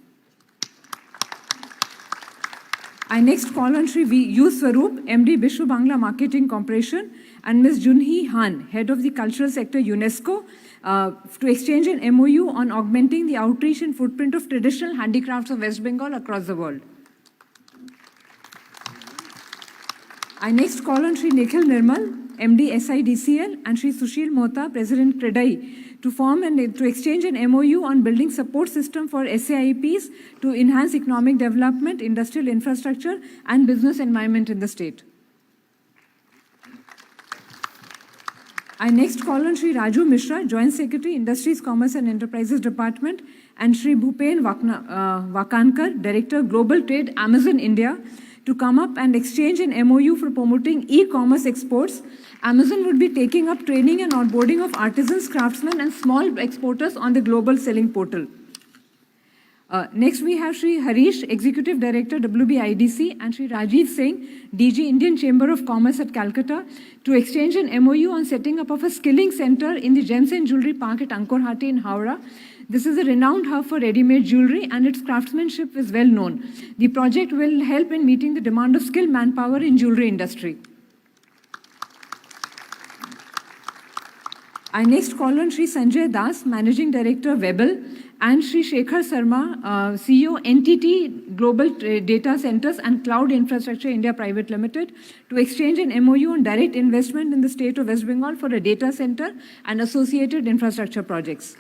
I next call on Sri U. Swaroop, MD Bishu Bangla Marketing Corporation, and Ms. Junhee Han, Head of the Cultural Sector, UNESCO, to exchange an MOU on augmenting the outreach and footprint of traditional handicrafts of West Bengal across the world. I next call on Sri Nikhil Nirmal, MD SIDCL, and Sri Sushil Mohta, President Credai, to form and to exchange an MOU on building support system for SAIPs to enhance economic development, industrial infrastructure, and business environment in the state. I next call on Sri Raju Mishra, Joint Secretary, Industries, Commerce and Enterprises Department, and Sri Bhupen Wakankar, Director, Global Trade, Amazon India, to come up and exchange an MOU for promoting e-commerce exports. Amazon would be taking up training and onboarding of artisans, craftsmen, and small exporters on the global selling portal. Next, we have Sri Harish, Executive Director, WBIDC, and Sri Rajiv Singh, DG, Indian Chamber of Commerce at Calcutta, to exchange an MOU on setting up of a skilling center in the Gems and Jewelry Park at Ankorhati in Howrah. This is a renowned hub for ready-made jewelry, and its craftsmanship is well known. The project will help in meeting the demand of skilled manpower in jewelry industry. I next call on Sri Sanjay Das, Managing Director, Webel, and Sri Shekhar Sarma, CEO, NTT Global Data Centers and Cloud Infrastructure India Private Limited, to exchange an MOU on direct investment in the state of West Bengal for a data center and associated infrastructure projects.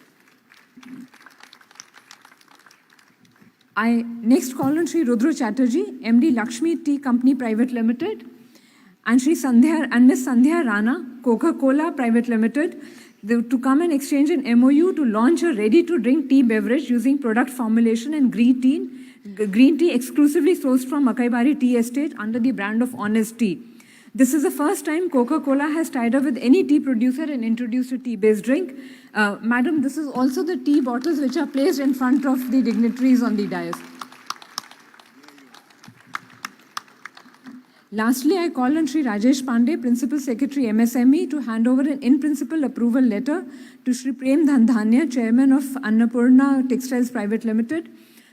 I next call on Sri Rudra Chatterjee, MD Lakshmi Tea Company Private Limited, and Ms. Sandhya Rana, Coca-Cola Private Limited, to come and exchange an MOU to launch a ready-to-drink tea beverage using product formulation and green tea exclusively sourced from Makaibari Tea Estate under the brand of Honest Tea. This is the first time Coca-Cola has tied up with any tea producer and introduced a tea-based drink. Madam, this is also the tea bottles which are placed in front of the dignitaries on the dais. Lastly, I call on Sri Rajesh Pandey, Principal Secretary, MSME, to hand over an in-principle approval letter to Sri Prem Dhandhania, Chairman of Annapurna Textiles Private Limited,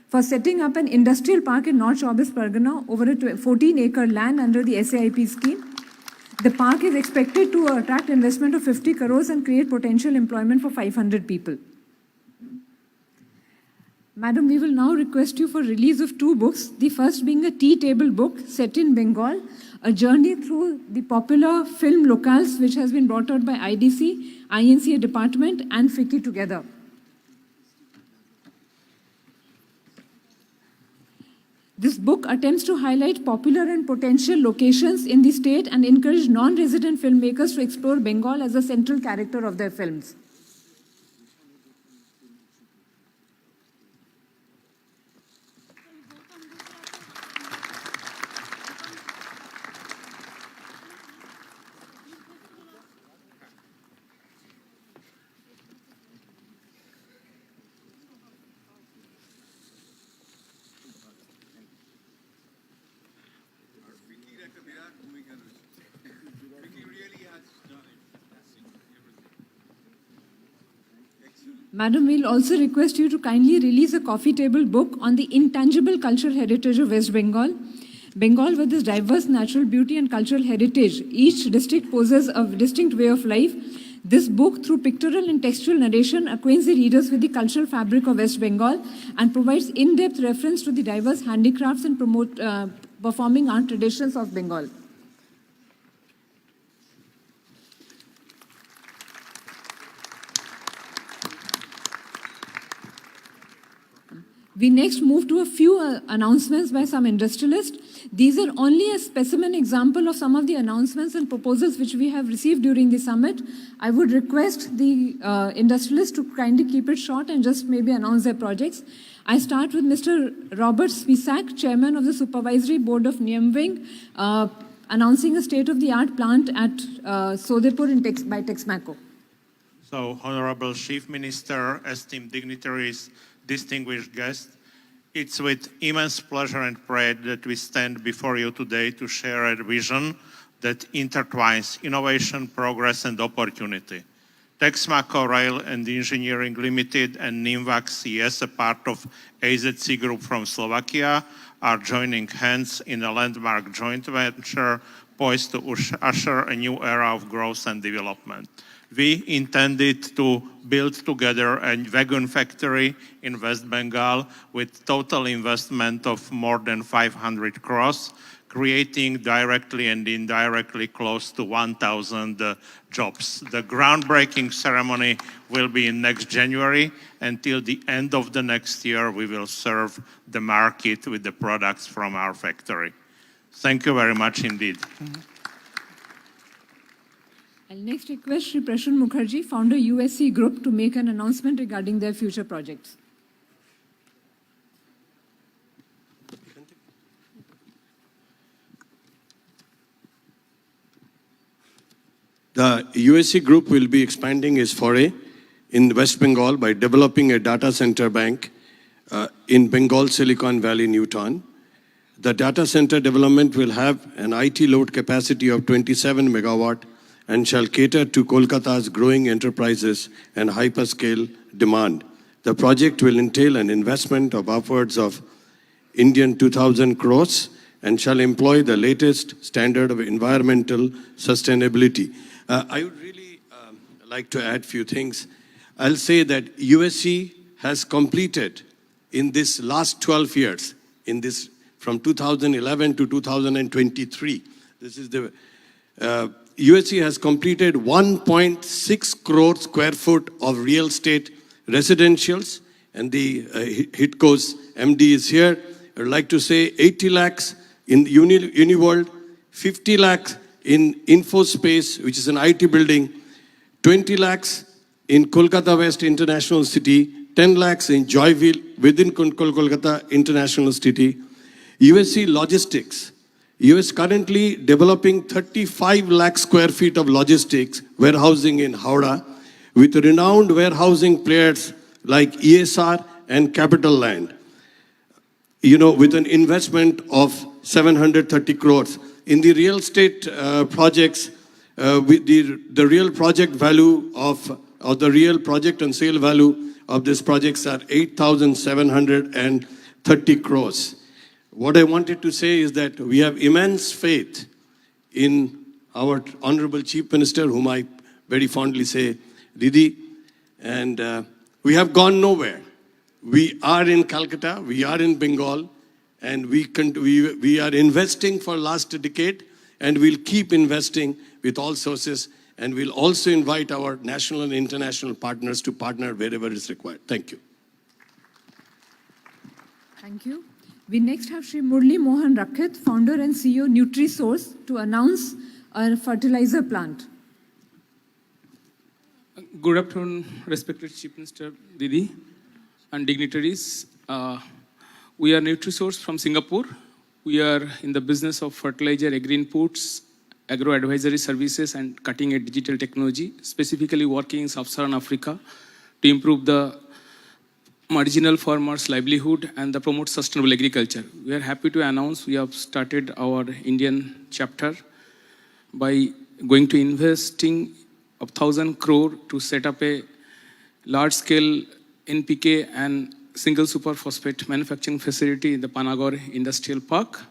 for setting up an industrial park in North Chobis Pargana over a 14-acre land under the SAIP scheme. The park is expected to attract investment of 50 crores and create potential employment for 500 people. Madam, we will now request you for release of two books, the first being a tea table book set in Bengal, a journey through the popular film locales which has been brought out by IDC, INCA department and FICCI together. This book attempts to highlight popular and potential locations in the state and encourage non-resident filmmakers to explore Bengal as a central character of their films. Madam, we'll also request you to kindly release a coffee table book on the intangible cultural heritage of West Bengal. Bengal, with its diverse natural beauty and cultural heritage, each district poses a distinct way of life. This book, through pictorial and textual narration, acquaints the readers with the cultural fabric of West Bengal and provides in-depth reference to the diverse handicrafts and performing art traditions of Bengal. We next move to a few announcements by some industrialists. These are only a specimen example of some of the announcements and proposals which we have received during the summit. I would request the industrialists to kindly keep it short and just maybe announce their projects. I start with Mr. Robert Spisak, Chairman of the Supervisory Board of Niamwing, announcing a state-of-the-art plant at Sodepur by Texmaco. So, Honorable Chief Minister, esteemed dignitaries, distinguished guests, it's with immense pleasure and pride that we stand before you today to share a vision that intertwines innovation, progress, and opportunity. Texmaco Rail and Engineering Limited and Nimvac CS, a part of AZC Group from Slovakia, are joining hands in a landmark joint venture poised to usher a new era of growth and development. We intended to build together a wagon factory in West Bengal with total investment of more than 500 crores, creating directly and indirectly close to 1,000 jobs. The groundbreaking ceremony will be in next January. Until the end of the next year, we will serve the market with the products from our factory. Thank you very much indeed. I'll next request Shri Prashant Mukherjee, founder USC Group, to make an announcement regarding their future projects. The USC Group will be expanding its foray in West Bengal by developing a data center bank in Bengal Silicon Valley, Newton. The data center development will have an IT load capacity of 27 megawatt and shall cater to Kolkata's growing enterprises and hyperscale demand. The project will entail an investment of upwards of Indian 2,000 crores and shall employ the latest standard of environmental sustainability. I would really like to add a few things. I'll say that USC has completed in this last 12 years, from 2011 to 2023, this is the USC has completed 1.6 crore square foot of real estate residentials, and the HITCO's MD is here. I'd like to say 80 lakhs in Uniworld, 50 lakhs in InfoSpace, which is an IT building, 20 lakhs in Kolkata West International City, 10 lakhs in Joyville within Kolkata International City. USC Logistics, US currently developing 35 lakh square feet of logistics warehousing in Howrah with renowned warehousing players like ESR and Capital Land, with an investment of 730 crores. In the real estate projects, with the real project value or the real project and sale value of these projects are 8,730 crores. What I wanted to say is that we have immense faith in our Honorable Chief Minister, whom I very fondly say, Didi, and we have gone nowhere. We are in Calcutta, we are in Bengal, and we are investing for last decade, and we'll keep investing with all sources, and we'll also invite our national and international partners to partner wherever is required. Thank you. Thank you. We next have Shri Murli Mohan Rakhet, founder and CEO NutriSource, to announce a fertilizer plant. Good afternoon, respected Chief Minister Didi and dignitaries. We are NutriSource from Singapore. We are in the business of fertilizer, agri-inputs, agro-advisory services, and cutting-edge digital technology, specifically working in Sub-Saharan Africa to improve the marginal farmers' livelihood and promote sustainable agriculture. We are happy to announce we have started our Indian chapter by going to investing of 1,000 crore to set up a large-scale NPK and single superphosphate manufacturing facility in the Panagore Industrial Park,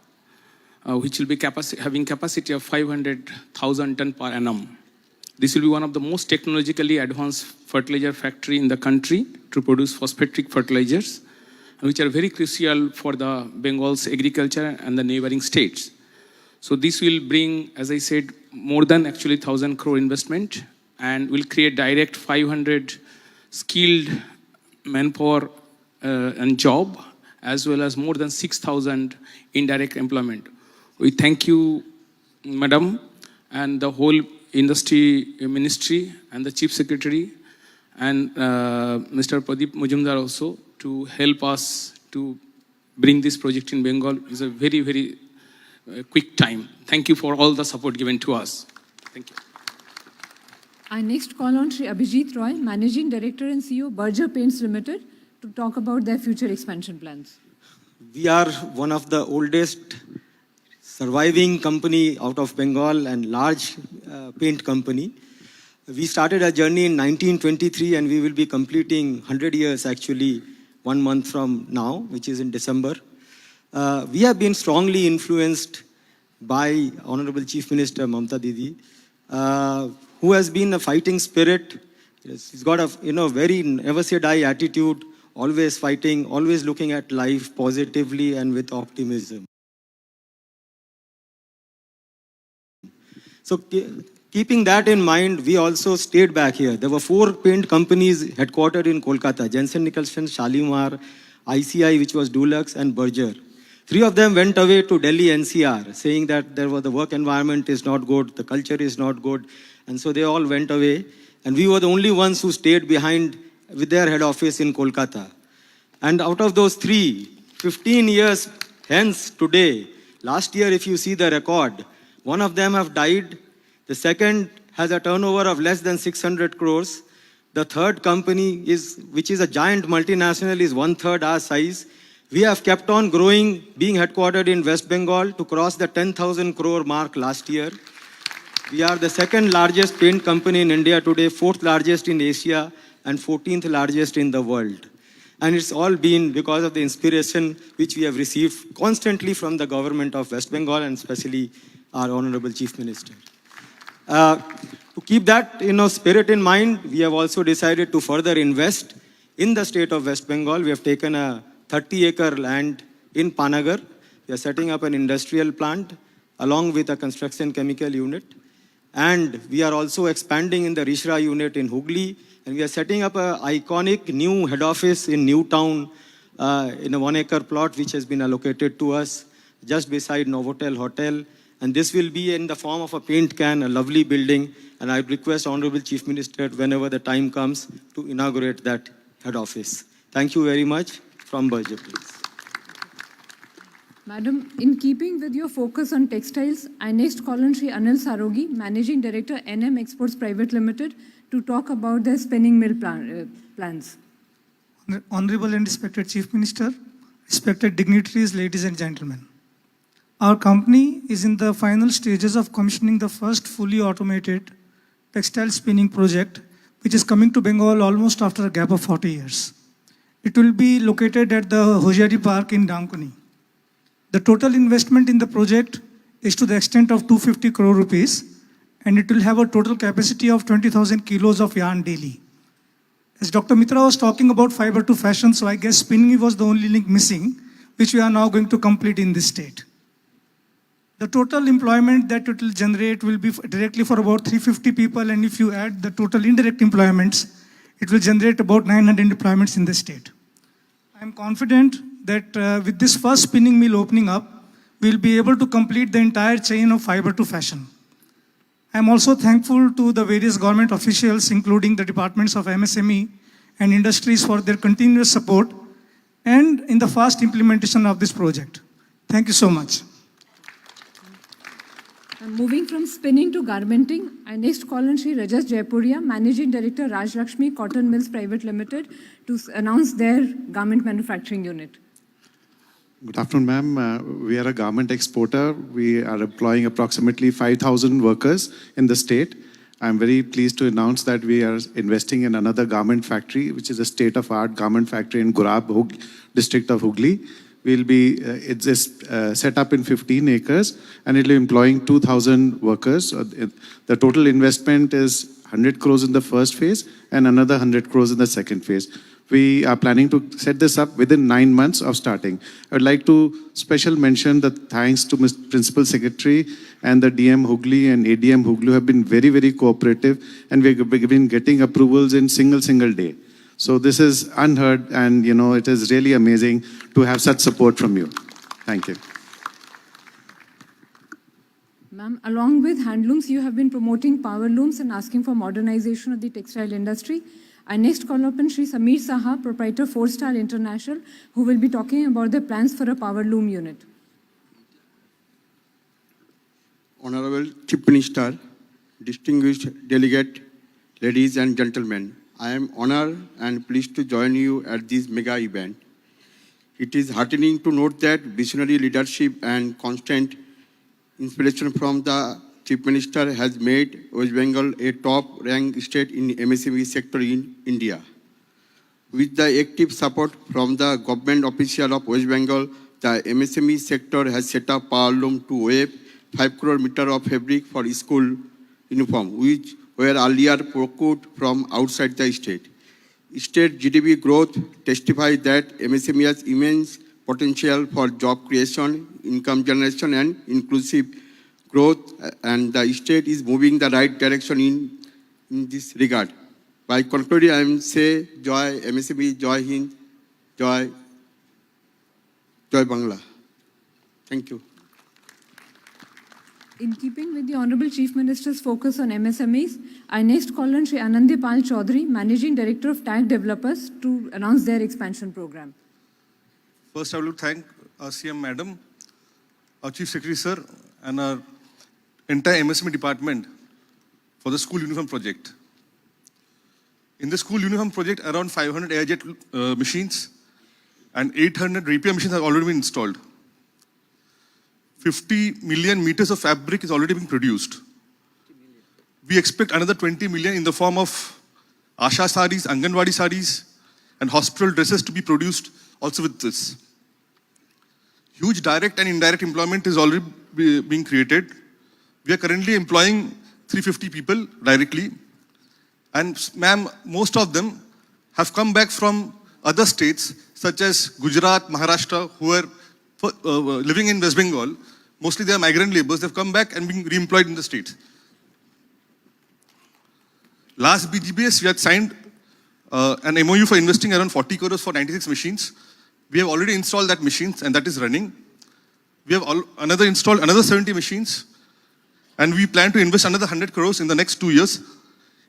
which will be having capacity of 500,000 ton per annum. This will be one of the most technologically advanced fertilizer factory in the country to produce phosphatic fertilizers, which are very crucial for the Bengal's agriculture and the neighboring states. So this will bring, as I said, more than actually 1,000 crore investment, and will create direct 500 skilled manpower and job, as well as more than 6,000 indirect employment. We thank you, Madam, and the whole industry ministry and the Chief Secretary and Mr. Pradeep Mujumdar also to help us to bring this project in Bengal. It's a very, very quick time. Thank you for all the support given to us. Thank you. I next call on Shri Abhijit Roy, Managing Director and CEO, Berger Paints Limited, to talk about their future expansion plans. We are one of the oldest surviving company out of Bengal and large paint company. We started our journey in 1923 and we will be completing 100 years actually 1 month from now, which is in December. We have been strongly influenced by Honorable Chief Minister Mamta Didi, who has been a fighting spirit. He's got a very never say die attitude, always fighting, always looking at life positively and with optimism. So keeping that in mind, we also stayed back here. There were 4 paint companies headquartered in Kolkata: Jensen Nicholson, Shalimar, ICI, which was Dulux, and Berger. 3 of them went away to Delhi NCR, saying that the work environment is not good, the culture is not good, and so they all went away. And we were the only ones who stayed behind with their head office in Kolkata. And out of those 3, 15 years hence today, last year if you see the record, 1 of them have died, the second has a turnover of less than 600 crores, the third company, which is a giant multinational, is 1/3 our size. We have kept on growing, being headquartered in West Bengal to cross the 10,000 crore mark last year. We are the 2nd largest paint company in India today, 4th largest in Asia, and 14th largest in the world. And it's all been because of the inspiration which we have received constantly from the government of West Bengal and especially our Honorable Chief Minister. To keep that spirit in mind, we have also decided to further invest in the state of West Bengal. We have taken a 30-acre land in Panagar. We are setting up an industrial plant along with a construction chemical unit. And we are also expanding in the Rishra unit in Hooghly. And we are setting up an iconic new head office in Newtown in a 1-acre plot which has been allocated to us just beside Novotel Hotel. And this will be in the form of a paint can, a lovely building. And I request Honorable Chief Minister, whenever the time comes, to inaugurate that head office. Thank you very much. From Berger, please. Madam, in keeping with your focus on textiles, I next call on Shri Anil Sarogi, Managing Director, NM Exports Private Limited, to talk about their spinning mill plans. Honorable and respected Chief Minister, respected dignitaries, ladies and gentlemen. Our company is in the final stages of commissioning the first fully automated textile spinning project, which is coming to Bengal almost after a gap of 40 years. It will be located at the Hoshiari Park in Dankuni. The total investment in the project is to the extent of 250 crore rupees, and it will have a total capacity of 20,000 kilos of yarn daily. As Dr. Mitra was talking about fiber to fashion, so I guess spinning was the only link missing, which we are now going to complete in this state. The total employment that it will generate will be directly for about 350 people, and if you add the total indirect employments, it will generate about 900 employments in the state. I am confident that with this first spinning mill opening up, we will be able to complete the entire chain of fiber to fashion. I am also thankful to the various government officials, including the departments of MSME and industries, for their continuous support and in the fast implementation of this project. Thank you so much. Moving from spinning to garmenting, I next call on Shri Rajas Jaipuria, Managing Director, Raj Lakshmi Cotton Mills Private Limited, to announce their garment manufacturing unit. Good afternoon, ma'am. We are a garment exporter. We are employing approximately 5,000 workers in the state. I'm very pleased to announce that we are investing in another garment factory, which is a state-of-art garment factory in Gurab, district of Hooghly. We'll be, it's set up in 15 acres, and it'll be employing 2,000 workers. The total investment is 100 crores in the first phase and another 100 crores in the second phase. We are planning to set this up within 9 months of starting. I would like to special mention the thanks to Mr. Principal Secretary and the DM Hooghly and ADM Hooghly who have been very, very cooperative, and we've been getting approvals in single day. So this is unheard, and it is really amazing to have such support from you. Thank you. Ma'am, along with handlooms, you have been promoting power looms and asking for modernization of the textile industry. I next call upon Shri Sameer Saha, proprietor 4-Star International, who will be talking about their plans for a power loom unit. Honorable Chief Minister, distinguished delegate, ladies and gentlemen, I am honored and pleased to join you at this mega event. It is heartening to note that visionary leadership and constant inspiration from the Chief Minister has made West Bengal a top-ranked state in MSME sector in India. With the active support from the government official of West Bengal, the MSME sector has set up power loom to weave 5 crore meter of fabric for school uniform, which were earlier procured from outside the state. State GDP growth testifies that MSME has immense potential for job creation, income generation, and inclusive growth, and the state is moving the right direction in this regard. By concluding, I will say Joy MSME, Joy Hind, Joy Bangla. Thank you. In keeping with the Honorable Chief Minister's focus on MSMEs, I next call on Shri Anandya Pal Chaudhary, Managing Director of TAG Developers, to announce their expansion program. First, I would like to thank our CM Madam, our Chief Secretary Sir, and our entire MSME department for the school uniform project. In the school uniform project, around 500 airjet machines and 800 rapier machines have already been installed. 50 million meters of fabric is already being produced. We expect another 20 million in the form of Asha saris, Anganwadi saris, and hospital dresses to be produced also with this. Huge direct and indirect employment is already being created. We are currently employing 350 people directly. And ma'am, most of them have come back from other states such as Gujarat, Maharashtra, who are living in West Bengal. Mostly they are migrant laborers. They've come back and been re-employed in the state. Last BGBS, we had signed an MOU for investing around 40 crores for 96 machines. We have already installed that machines, and that is running. We have installed another 70 machines, and we plan to invest another 100 crores in the next 2 years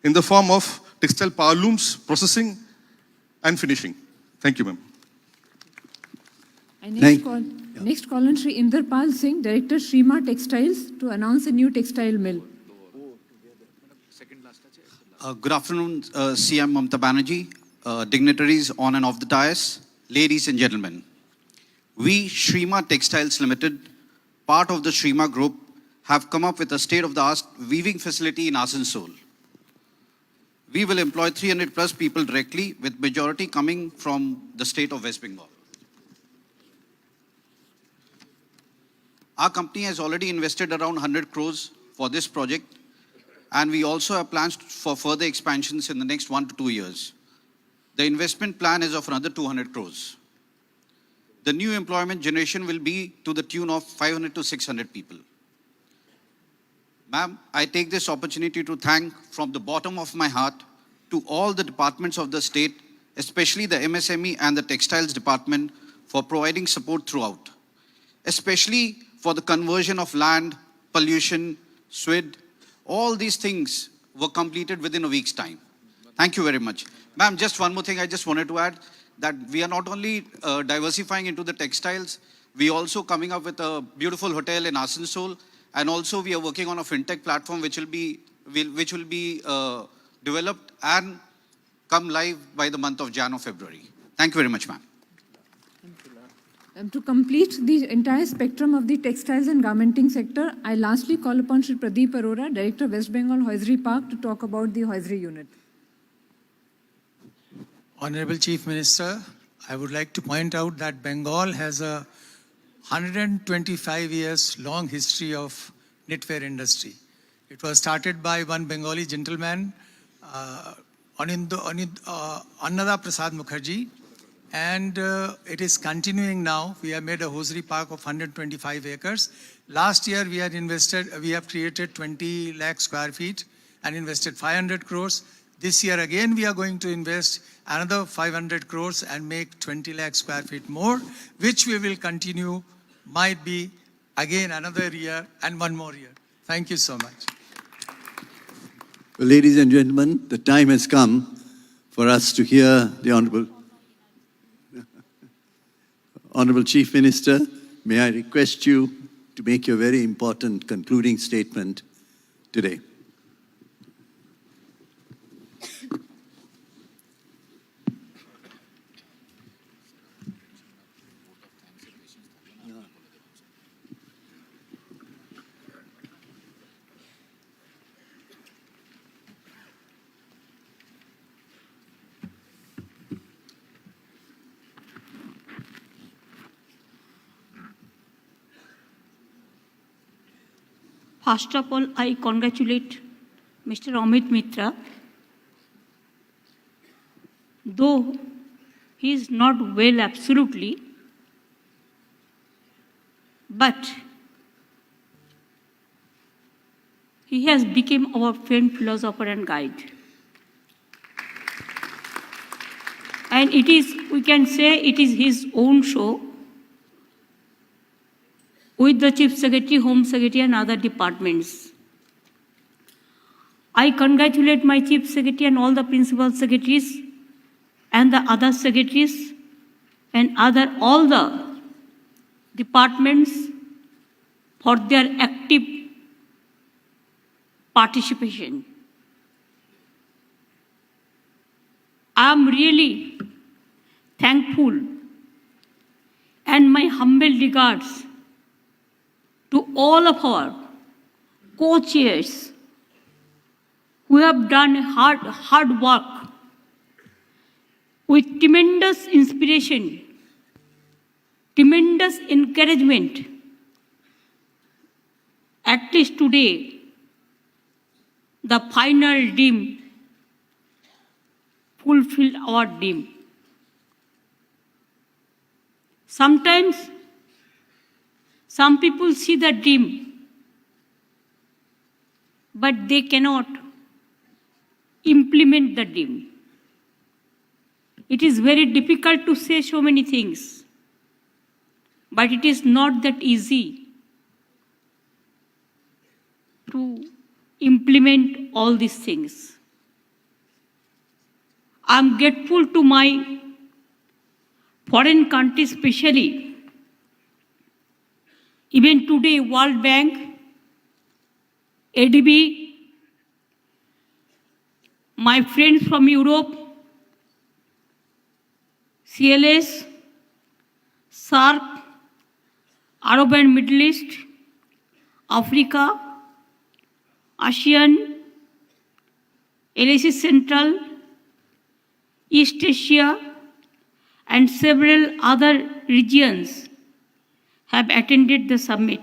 in the form of textile power looms, processing, and finishing. Thank you, ma'am. I next call on Shri Inderpal Singh, Director Shrima Textiles, to announce a new textile mill. Good afternoon, CM Mamta Banerjee, dignitaries on and off the dais, ladies and gentlemen. We, Shrima Textiles Limited, part of the Shrima Group, have come up with a state-of-the-art weaving facility in Asansol. We will employ 300 plus people directly, with majority coming from the state of West Bengal. Our company has already invested around 100 crores for this project, and we also have plans for further expansions in the next 1 to 2 years. The investment plan is of another 200 crores. The new employment generation will be to the tune of 500 to 600 people. Ma'am, I take this opportunity to thank from the bottom of my heart to all the departments of the state, especially the MSME and the textiles department, for providing support throughout, especially for the conversion of land, pollution, SWID. All these things were completed within a week's time. Thank you very much. Ma'am, just one more thing I just wanted to add, that we are not only diversifying into the textiles, we also coming up with a beautiful hotel in Asansol, and also we are working on a fintech platform which will be developed and come live by the month of January or February. Thank you very much, ma'am. To complete the entire spectrum of the textiles and garmenting sector, I lastly call upon Shri Pradeep Arora, Director West Bengal Hosiery Park, to talk about the hosiery unit. Honorable Chief Minister, I would like to point out that Bengal has a 125 years long history of knitwear industry. It was started by one Bengali gentleman, Annada Prasad Mukherjee, and it is continuing now. We have made a hosiery park of 125 acres. Last year we have created 20 lakh square feet and invested 500 crores. This year again we are going to invest another 500 crores and make 20 lakh square feet more, which we will continue, might be again another year and one more year. Thank you so much. Well, ladies and gentlemen, the time has come for us to hear the Honorable Chief Minister. May I request you to make your very important concluding statement today. First of all, I congratulate Mr. Amit Mitra. Though he is not well absolutely, but he has become our friend, philosopher and guide. And it is, we can say it is his own show with the Chief Secretary, Home Secretary and other departments. I congratulate my Chief Secretary and all the Principal Secretaries and the other secretaries and all the departments for their active participation. I am really thankful and my humble regards to all of our co-chairs who have done hard work with tremendous inspiration, tremendous encouragement. At least today, the final dream fulfilled our dream. Sometimes some people see the dream, but they cannot implement the dream. It is very difficult to say so many things, but it is not that easy to implement all these things. I am grateful to my foreign countries, especially. Even today, World Bank, ADB, my friends from Europe, CLS, SARC, Arab and Middle East, Africa, ASEAN, LAC Central, East Asia, and several other regions have attended the summit.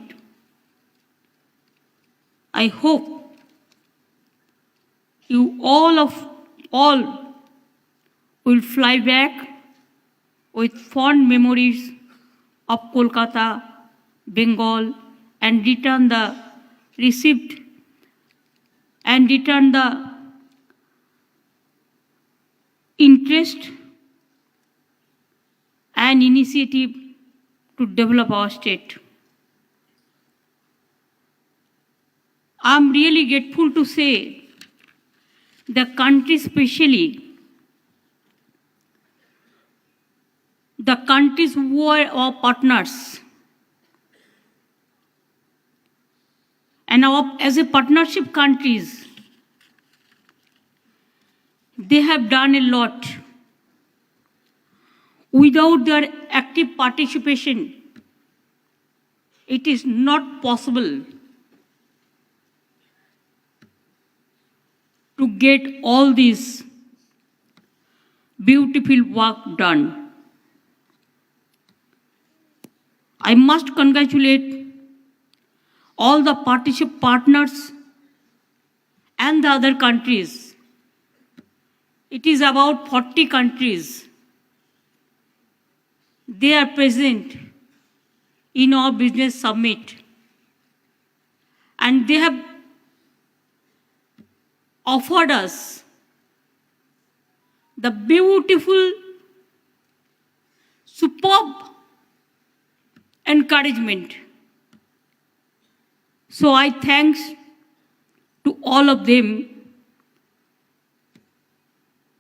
I hope you all will fly back with fond memories of Kolkata, Bengal, and return the interest and initiative to develop our state. I'm really grateful to say the country, especially the countries who are our partners, and as a partnership countries, they have done a lot. Without their active participation, it is not possible to get all this beautiful work done. I must congratulate all the partners and the other countries. It is about 40 countries. They are present in our business summit. And they have offered us the beautiful, superb encouragement. So I thanks to all of them.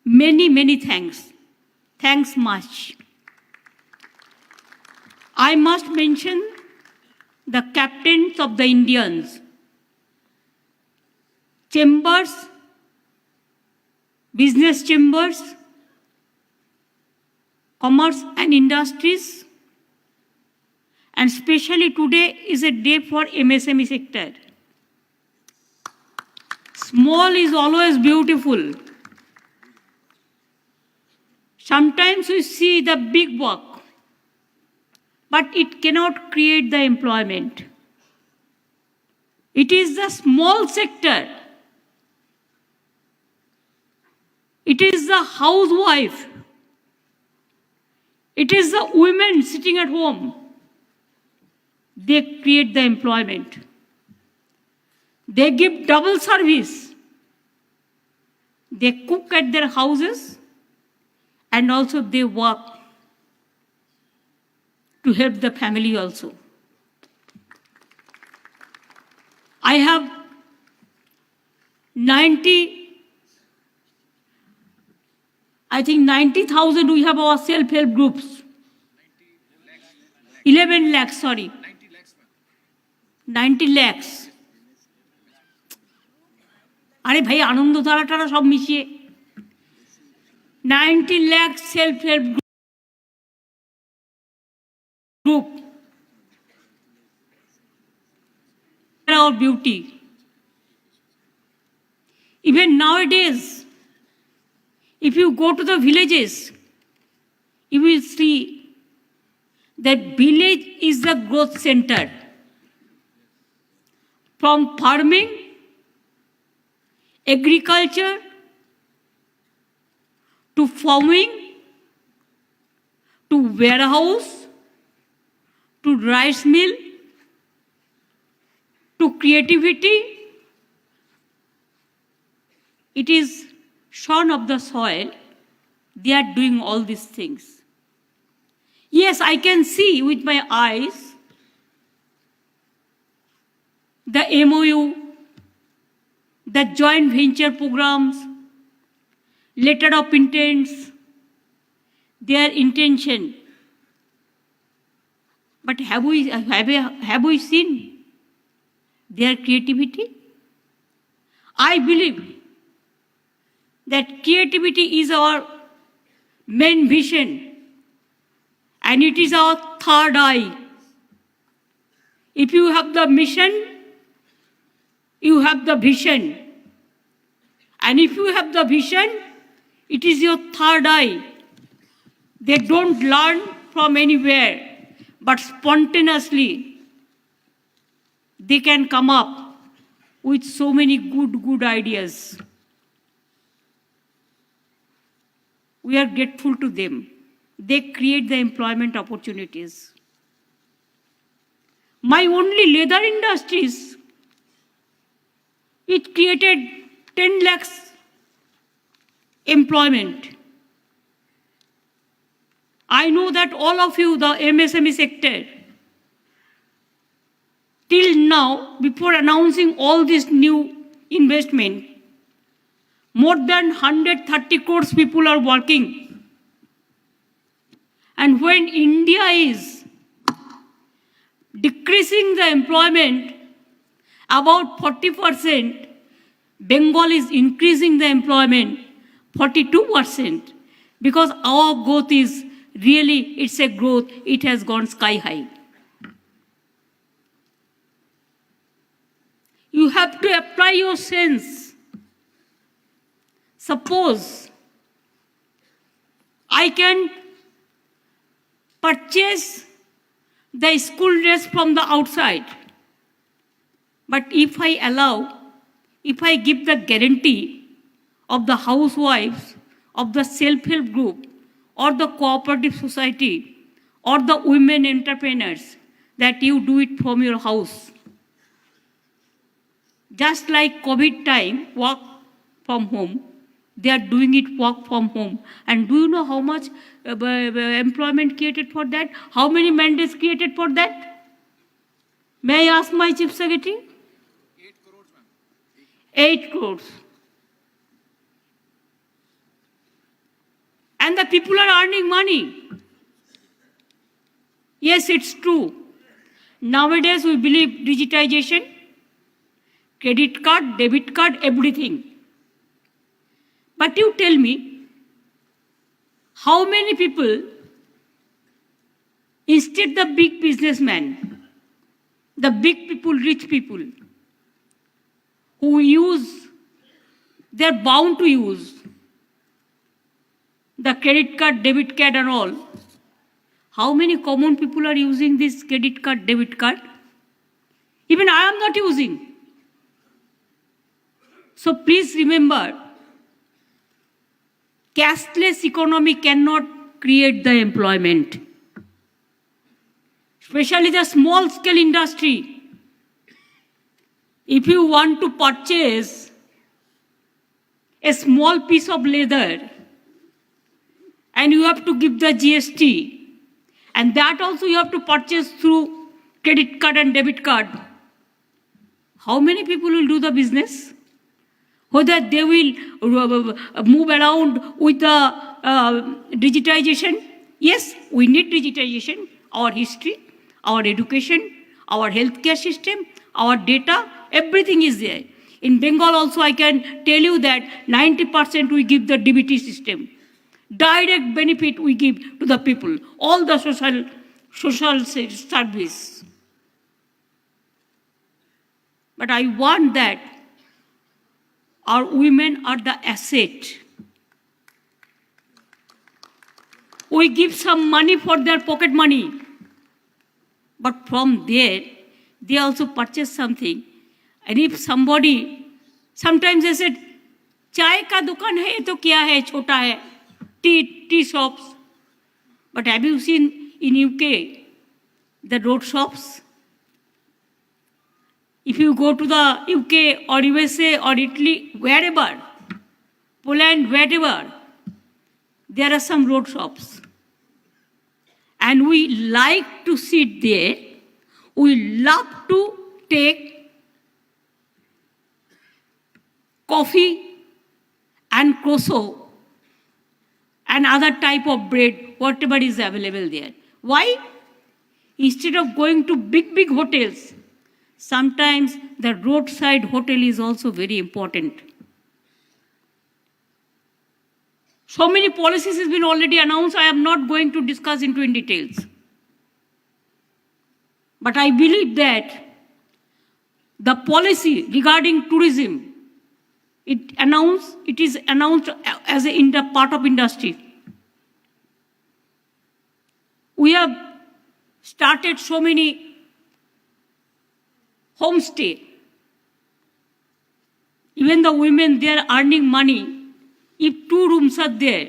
Many thanks. Thanks much. I must mention the captains of the Indians, chambers, business chambers, commerce and industries, and especially today is a day for MSME sector. Small is always beautiful. Sometimes we see the big work, but it cannot create the employment. It is the small sector. It is the housewife. It is the women sitting at home. They create the employment. They give double service. They cook at their houses and also they work to help the family also. I have 90,000 we have our self-help groups. 11 lakhs, sorry. 90 lakhs. আরে ভাই আনন্দ ধারাটারা সব মিশিয়ে 90 lakh self-help group. Our beauty. Even nowadays, if you go to the villages, you will see that village is the growth center. From farming, agriculture, to farming, to warehouse, to rice mill, to creativity. It is shorn of the soil. They are doing all these things. Yes, I can see with my eyes the MOU, the joint venture programs, letter of intents, their intention. But have we seen their creativity? I believe that creativity is our main vision and it is our third eye. If you have the mission, you have the vision. And if you have the vision, it is your third eye. They don't learn from anywhere, but spontaneously they can come up with so many good ideas. We are grateful to them. They create the employment opportunities. My only leather industries, it created 10 lakhs employment. I know that all of you, the MSME sector, till now, before announcing all this new investment, more than 130 crores people are working. And when India is decreasing the employment about 40%, Bengal is increasing the employment 42% because our growth is really it's a growth, it has gone sky high. You have to apply your sense. Suppose I can purchase the school dress from the outside, but if I give the guarantee of the housewives, of the self-help group, or the cooperative society, or the women entrepreneurs, that you do it from your house. Just like COVID time, work from home, they are doing it work from home. And do you know how much employment created for that? How many mandates created for that? May I ask my Chief Secretary? 8 crores, ma'am. 8 crores. And the people are earning money. Yes, it's true. Nowadays we believe digitization, credit card, debit card, everything. But you tell me, how many people, instead the big businessmen, the big people, rich people, who use, they're bound to use the credit card, debit card and all. How many common people are using this credit card, debit card? Even I am not using. So please remember, cashless economy cannot create the employment. Especially the small scale industry. If you want to purchase a small piece of leather and you have to give the GST, and that also you have to purchase through credit card and debit card, how many people will do the business? Whether they will move around with the digitization. Yes, we need digitization. Our history, our education, our healthcare system, our data, everything is there. In Bengal also I can tell you that 90% we give the DBT system. Direct benefit we give to the people. All the social service. But I want that our women are the asset. We give some money for their pocket money. But from there, they also purchase something. And if somebody, sometimes they said, चाय का दुकान है ये तो क्या है छोटा है tea shops. But have you seen in UK the road shops? If you go to the UK or USA or Italy, wherever, Poland, wherever, there are some road shops. And we like to sit there. We love to take coffee and croissant and other type of bread, whatever is available there. Why? Instead of going to big hotels, sometimes the roadside hotel is also very important. So many policies have been already announced. I am not going to discuss into in details. But I believe that the policy regarding tourism, it is announced as a part of industry. We have started so many homestay. Even the women, they are earning money. If 2 rooms are there,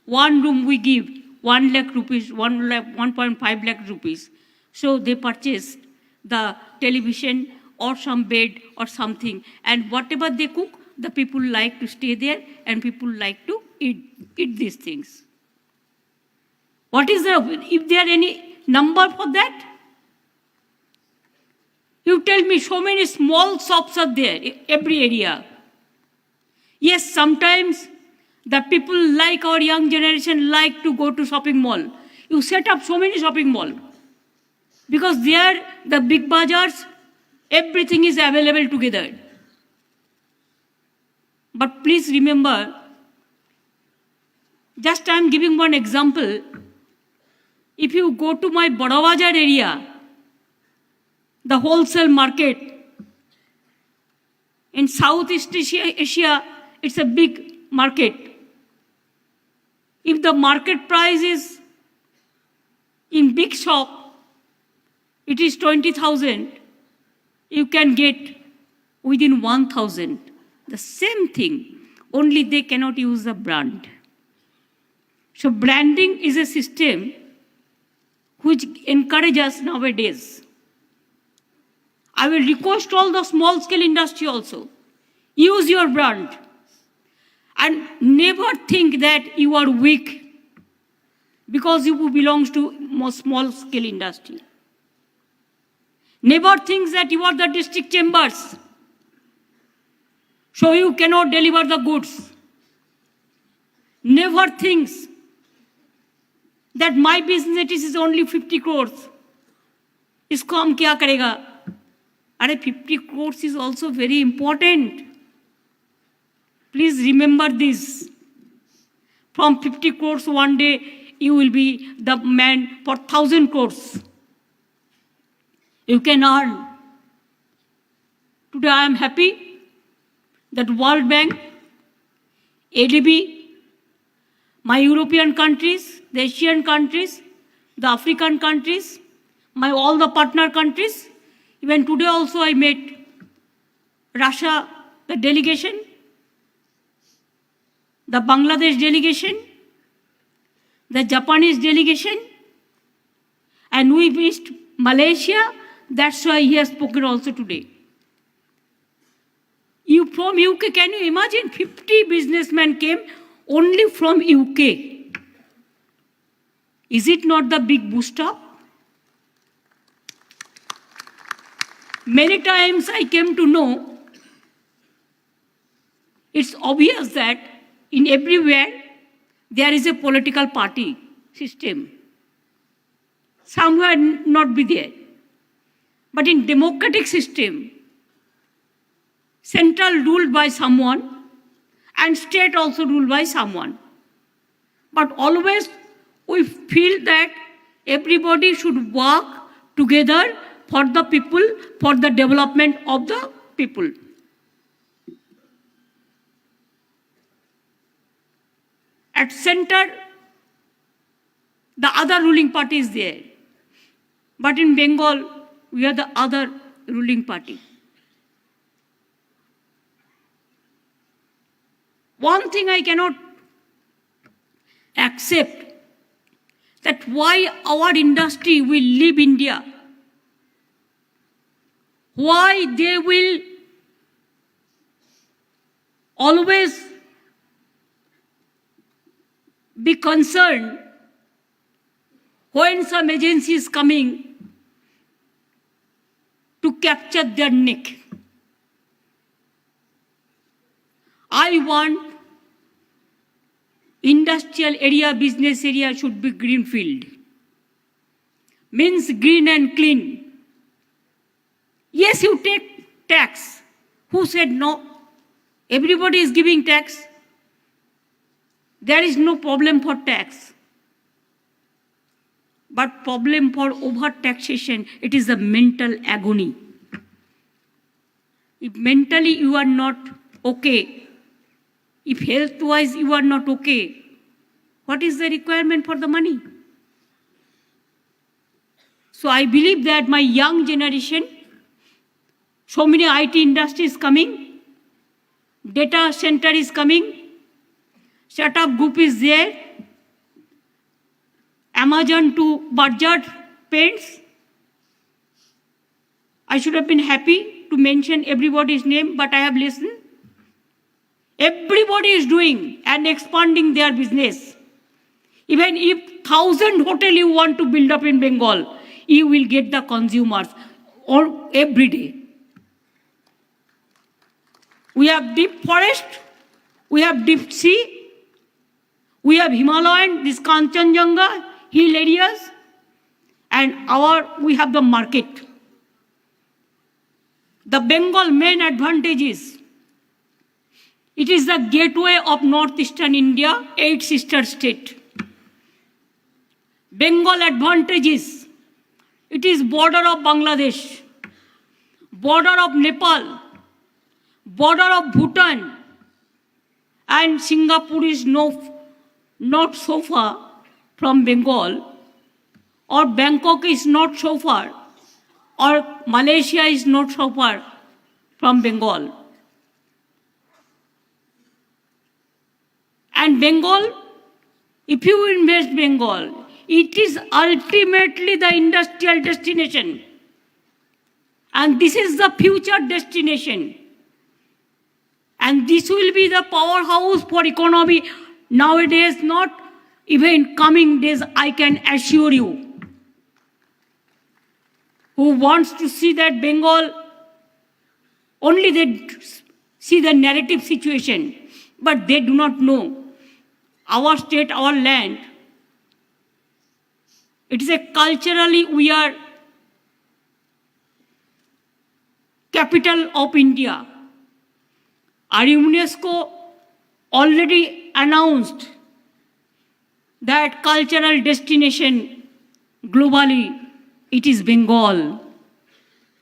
1 room we give 1 lakh rupees, 1.5 lakh rupees. So they purchase the television or some bed or something. And whatever they cook, the people like to stay there and people like to eat these things. What is if there any number for that? You tell me, so many small shops are there in every area. Yes, sometimes the people like our young generation like to go to shopping mall. You set up so many shopping malls. Because there, the big bazaars, everything is available together. But please remember, just I am giving one example. If you go to my Badawazar area, the wholesale market, in Southeast Asia, it's a big market. If the market price is in big shop, it is 20,000, you can get within 1,000. The same thing, only they cannot use the brand. So branding is a system which encourages nowadays. I will request all the small scale industry also, use your brand and never think that you are weak because you belong to small scale industry. Never think that you are the district chambers, so you cannot deliver the goods. Never thinks that my business is only 50 crores. Isko hum kya karega? Are 50 crores is also very important. Please remember this. From 50 crores one day, you will be the man for 1,000 crores. You can earn. Today I am happy that World Bank, ADB, my European countries, the Asian countries, the African countries, all the partner countries, even today also I met Russia, the delegation, the Bangladesh delegation, the Japanese delegation, and we missed Malaysia. That's why he has spoken also today. You from UK, can you imagine 50 businessmen came only from UK? Is it not the big boost up? Many times I came to know, it's obvious that in everywhere there is a political party system. Somewhere not be there. But in democratic system, central ruled by someone and state also ruled by someone. But always we feel that everybody should work together for the people, for the development of the people. At center, the other ruling party is there. But in Bengal, we are the other ruling party. One thing I cannot accept, that why our industry will leave India, why they will always be concerned when some agency is coming to capture their neck. I want industrial area, business area should be greenfield. Means green and clean. Yes, you take tax. Who said no? Everybody is giving tax. There is no problem for tax. But problem for over-taxation, it is a mental agony. If mentally you are not okay, if health-wise you are not okay, what is the requirement for the money? So I believe that my young generation, so many IT industries coming, data center is coming, startup group is there, Amazon to Budget Paints. I should have been happy to mention everybody's name, but I have listened. Everybody is doing and expanding their business. Even if 1,000 hotels you want to build up in Bengal, you will get the consumers or every day. We have deep forest, we have deep sea, we have Himalayan, this Kanchenjunga, hill areas, and we have the market. The Bengal main advantage is, it is the gateway of northeastern India, 8 sister states. Bengal advantages. It is border of Bangladesh, border of Nepal, border of Bhutan, and Singapore is not so far from Bengal, or Bangkok is not so far, or Malaysia is not so far from Bengal. And Bengal, if you invest Bengal, it is ultimately the industrial destination. And this is the future destination. And this will be the powerhouse for economy nowadays, not even coming days, I can assure you. Who wants to see that Bengal, only they see the narrative situation, but they do not know our state, our land. It is a culturally, we are capital of India. Our UNESCO already announced that cultural destination globally, it is Bengal.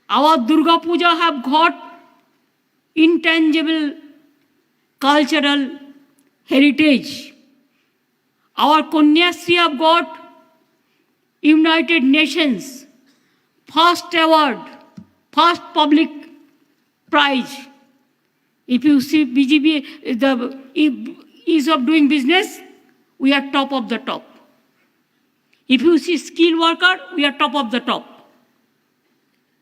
Our Durga Puja have got intangible cultural heritage. Our Kanyasri have got United Nations first award, first public prize. If you see BGB, the ease of doing business, we are top of the top. If you see skilled worker, we are top of the top.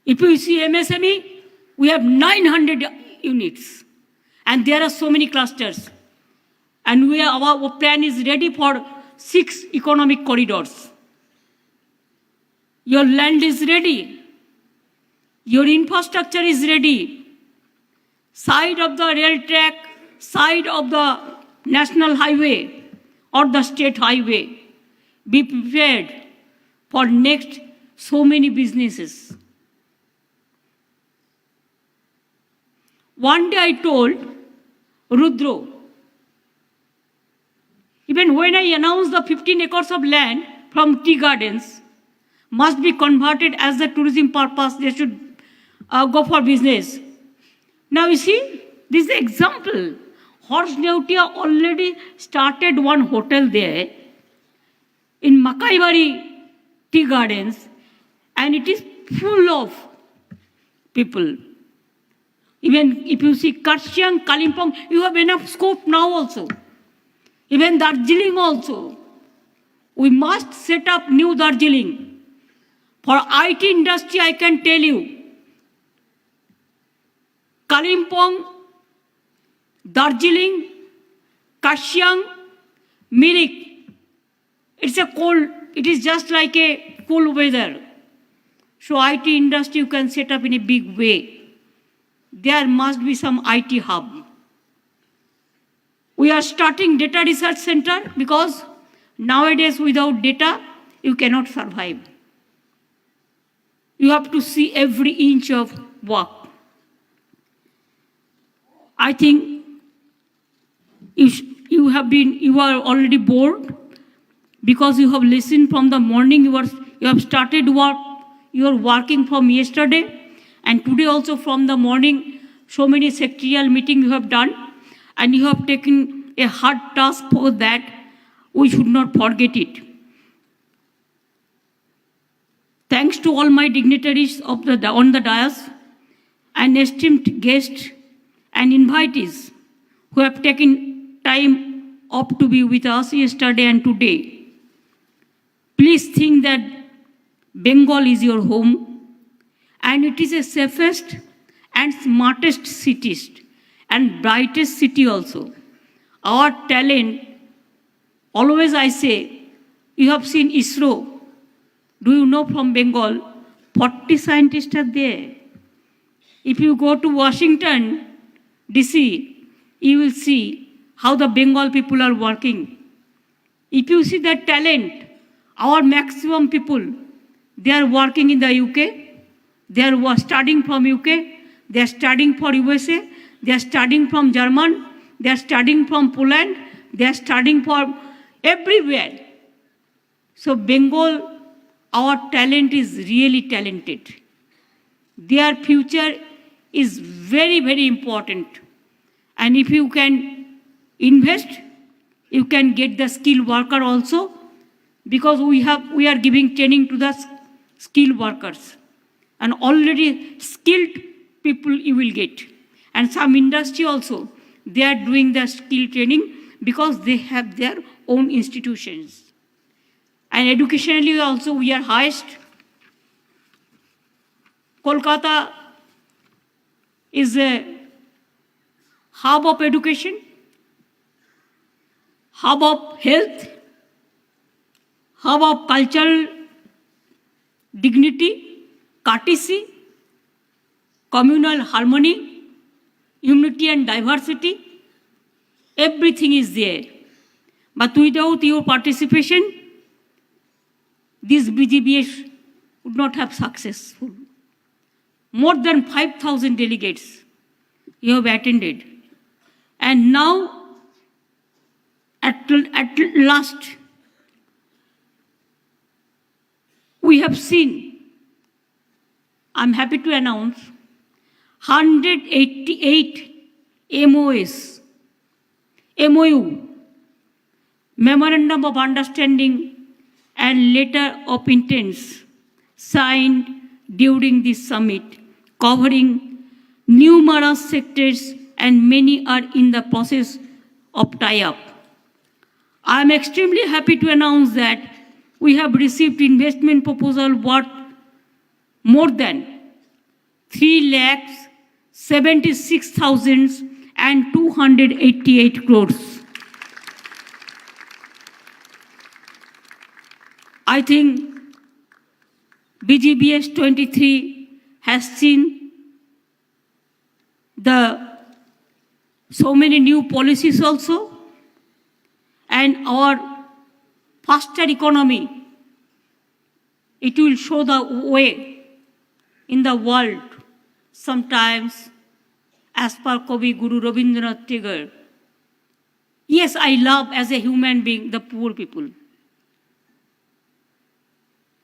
If you see MSME, we have 900 units. And there are so many clusters. And our plan is ready for 6 economic corridors. Your land is ready. Your infrastructure is ready. Side of the rail track, side of the national highway or the state highway. Be prepared for next so many businesses. One day I told Rudro, even when I announced the 15 acres of land from tea gardens must be converted as the tourism purpose, they should go for business. Now you see, this is the example. Horse Neutia already started one hotel there in Makaibari Tea Gardens, and it is full of people. Even if you see Karshiang, Kalimpong, you have enough scope now also. Even Darjeeling also. We must set up new Darjeeling. For IT industry, I can tell you, Kalimpong, Darjeeling, Karshiang, Mirik, it's a cold, it is just like a cool weather. So IT industry you can set up in a big way. There must be some IT hub. We are starting data research center because nowadays without data, you cannot survive. You have to see every inch of work. I think you are already bored because you have listened from the morning, you have started work, you are working from yesterday, and today also from the morning, so many sectorial meetings you have done, and you have taken a hard task for that. We should not forget it. Thanks to all my dignitaries on the dais and esteemed guests and invitees who have taken time off to be with us yesterday and today. Please think that Bengal is your home, and it is the safest and smartest city and brightest city also. Our talent, always I say, you have seen ISRO. Do you know from Bengal, 40 scientists are there. If you go to Washington, DC, you will see how the Bengal people are working. If you see that talent, our maximum people, they are working in the UK, they are studying from UK, they are studying for USA, they are studying from German, they are studying from Poland, they are studying from everywhere. So Bengal, our talent is really talented. Their future is very, very important. And if you can invest, you can get the skilled worker also, because we are giving training to the skilled workers. And already skilled people you will get. And some industry also, they are doing the skill training because they have their own institutions. And educationally also we are highest. Kolkata is a hub of education, hub of health, hub of cultural dignity, courtesy, communal harmony, unity and diversity. Everything is there. But without your participation, this BGBS would not have successful. More than 5,000 delegates you have attended. And now, at last, we have seen, I'm happy to announce, 188 MOU, Memorandum of Understanding and Letter of Intents, signed during this summit, covering numerous sectors, and many are in the process of tie-up. I am extremely happy to announce that we have received investment proposal worth more than 3,76,288 crores. I think BGBS 23 has seen so many new policies also, and our faster economy, it will show the way in the world. Sometimes, as per Kavi Guru Rabindranath Tagore, yes, I love as a human being the poor people.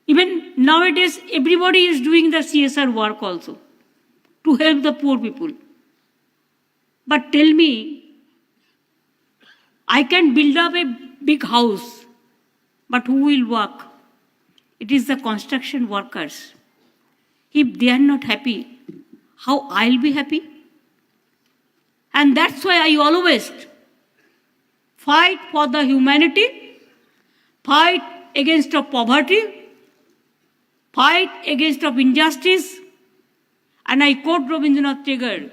Even nowadays, everybody is doing the CSR work also to help the poor people. But tell me, I can build up a big house, but who will work? It is the construction workers. If they are not happy, how I'll be happy? And that's why I always fight for the humanity, fight against the poverty, fight against of injustice. And I quote Rabindranath Tagore,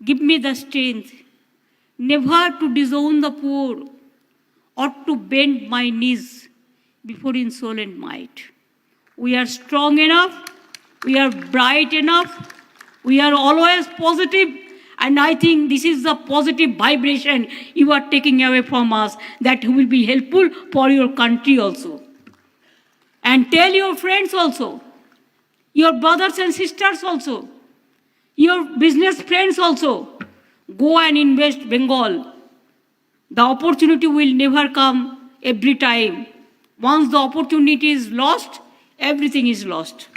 give me the strength never to disown the poor or to bend my knees before insolent might. We are strong enough, we are bright enough, we are always positive, and I think this is the positive vibration you are taking away from us that will be helpful for your country also. And tell your friends also, your brothers and sisters also, your business friends also, go and invest Bengal. The opportunity will never come every time. Once the opportunity is lost, everything is lost.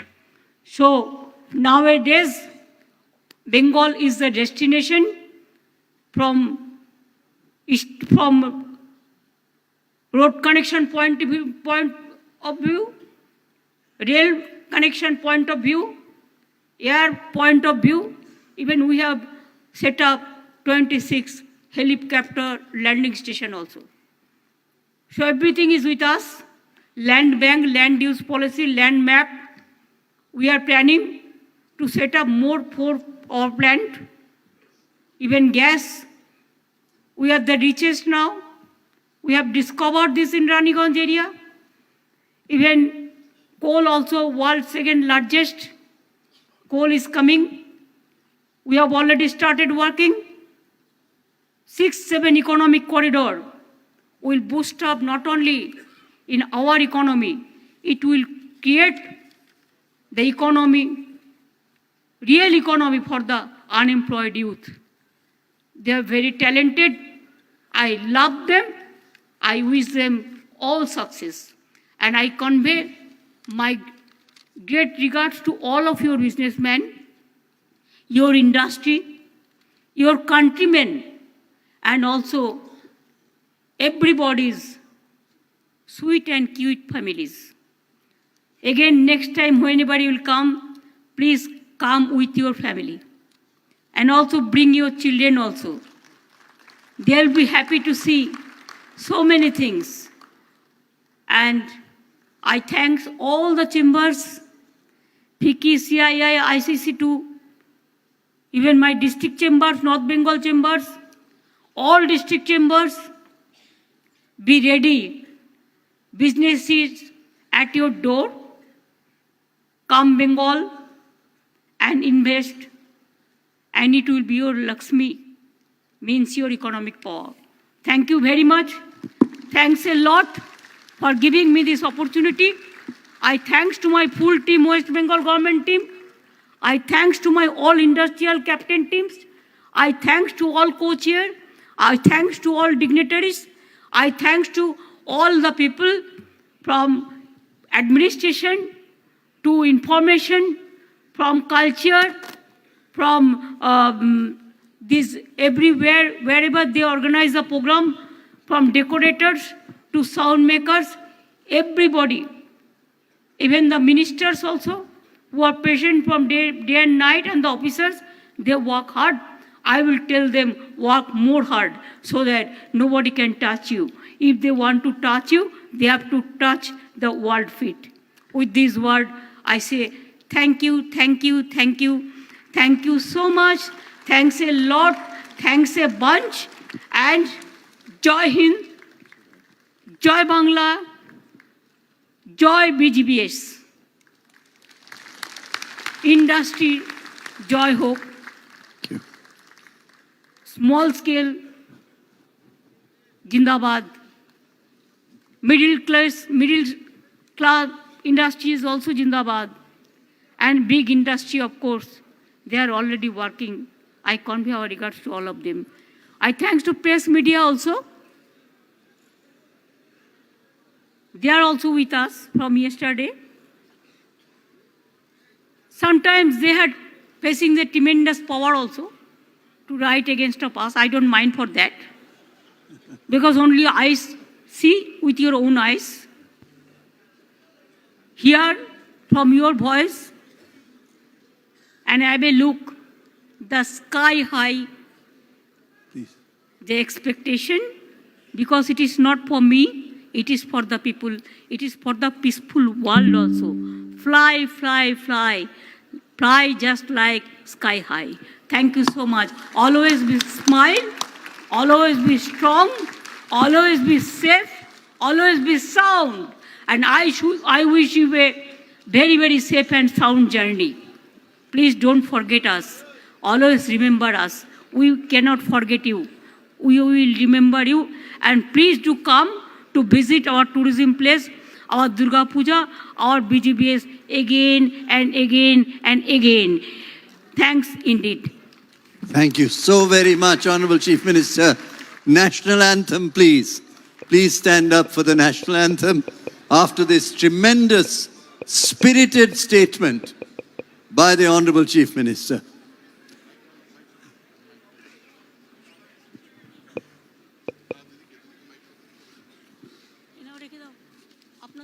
So nowadays, Bengal is the destination from road connection point of view, rail connection point of view, air point of view. Even we have set up 26 helicopter landing station also. So everything is with us. Land bank, land use policy, land map. We are planning to set up more power plant. Even gas, we are the richest now. We have discovered this in Raniganj area. Even coal also, world's second largest. Coal is coming. We have already started working. 6-7 economic corridor will boost up not only in our economy, it will create the economy, real economy for the unemployed youth. They are very talented. I love them. I wish them all success. And I convey my great regards to all of your businessmen, your industry, your countrymen, and also everybody's sweet and cute families. Again, next time when anybody will come, please come with your family. And also bring your children also. They'll be happy to see so many things. And I thank all the chambers, FICCI, CII, ICC2, even my district chambers, North Bengal chambers, all district chambers, be ready. Business is at your door. Come Bengal and invest, and it will be your Lakshmi, means your economic power. Thank you very much. Thanks a lot for giving me this opportunity. I thanks to my full team, West Bengal government team. I thanks to my all industrial captain teams. I thanks to all co-chair. I thanks to all dignitaries. I thanks to all the people from administration to information, from culture, from this everywhere, wherever they organize the program, from decorators to sound makers, everybody, even the ministers also, who are patient from day and night, and the officers, they work hard. I will tell them, work more hard so that nobody can touch you. If they want to touch you, they have to touch the world feet. With this word, I say thank you, thank you, thank you. Thank you so much. Thanks a lot. Thanks a bunch. And Joy Hind, Joy Bangla, Joy BGBS. Industry, Joy Hope. Small scale, Jindabad. Middle class industry is also Jindabad. And big industry, of course, they are already working. I convey our regards to all of them. I thanks to press media also. They are also with us from yesterday. Sometimes they had facing the tremendous power also to write against of us. I don't mind for that. Because only eyes see with your own eyes. Hear from your voice. And I may look the sky high, the expectation, because it is not for me, it is for the people, it is for the peaceful world also. Fly, fly, fly, fly just like sky high. Thank you so much. Always be smile, always be strong, always be safe, always be sound. And I wish you a very, very safe and sound journey. Please don't forget us. Always remember us. We cannot forget you. We will remember you. And please do come to visit our tourism place, our Durga Puja, our BGBS again and again and again. Thanks indeed. Thank you so very much, Honorable Chief Minister. National anthem, please. Please stand up for the national anthem after this tremendous, spirited statement by the Honorable Chief Minister.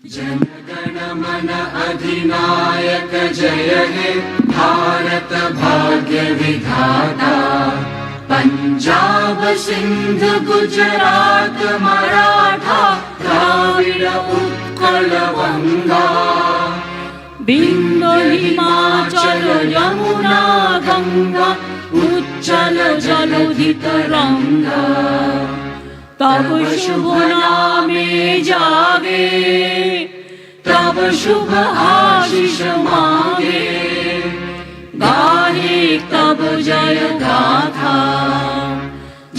Jana Gana मन अधिनायक जय हे भारत भाग्य विधाता पंजाब सिंध गुजरात मराठा द्राविड़ उत्कल गंगा बिंदु हिमाचल यमुना गंगा उच्चल जलधि तरंगा तब शुभ नामे जागे तब शुभ आशीष मांगे गाहे तब जय गाथा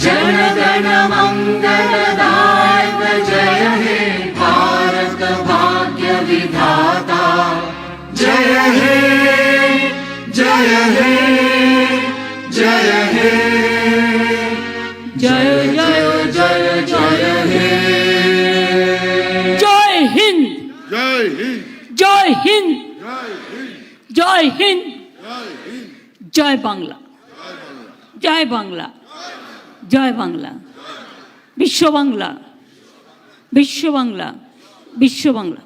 जन गण मंगल दायक जय हे भारत भाग्य विधाता जय हे जय हे जय हे जय जय जय जय हे জয় হিন্দ, জয় বাংলা, জয় বাংলা, জয় বাংলা, বিশ্ব বাংলা, বিশ্ব বাংলা, বিশ্ব বাংলা।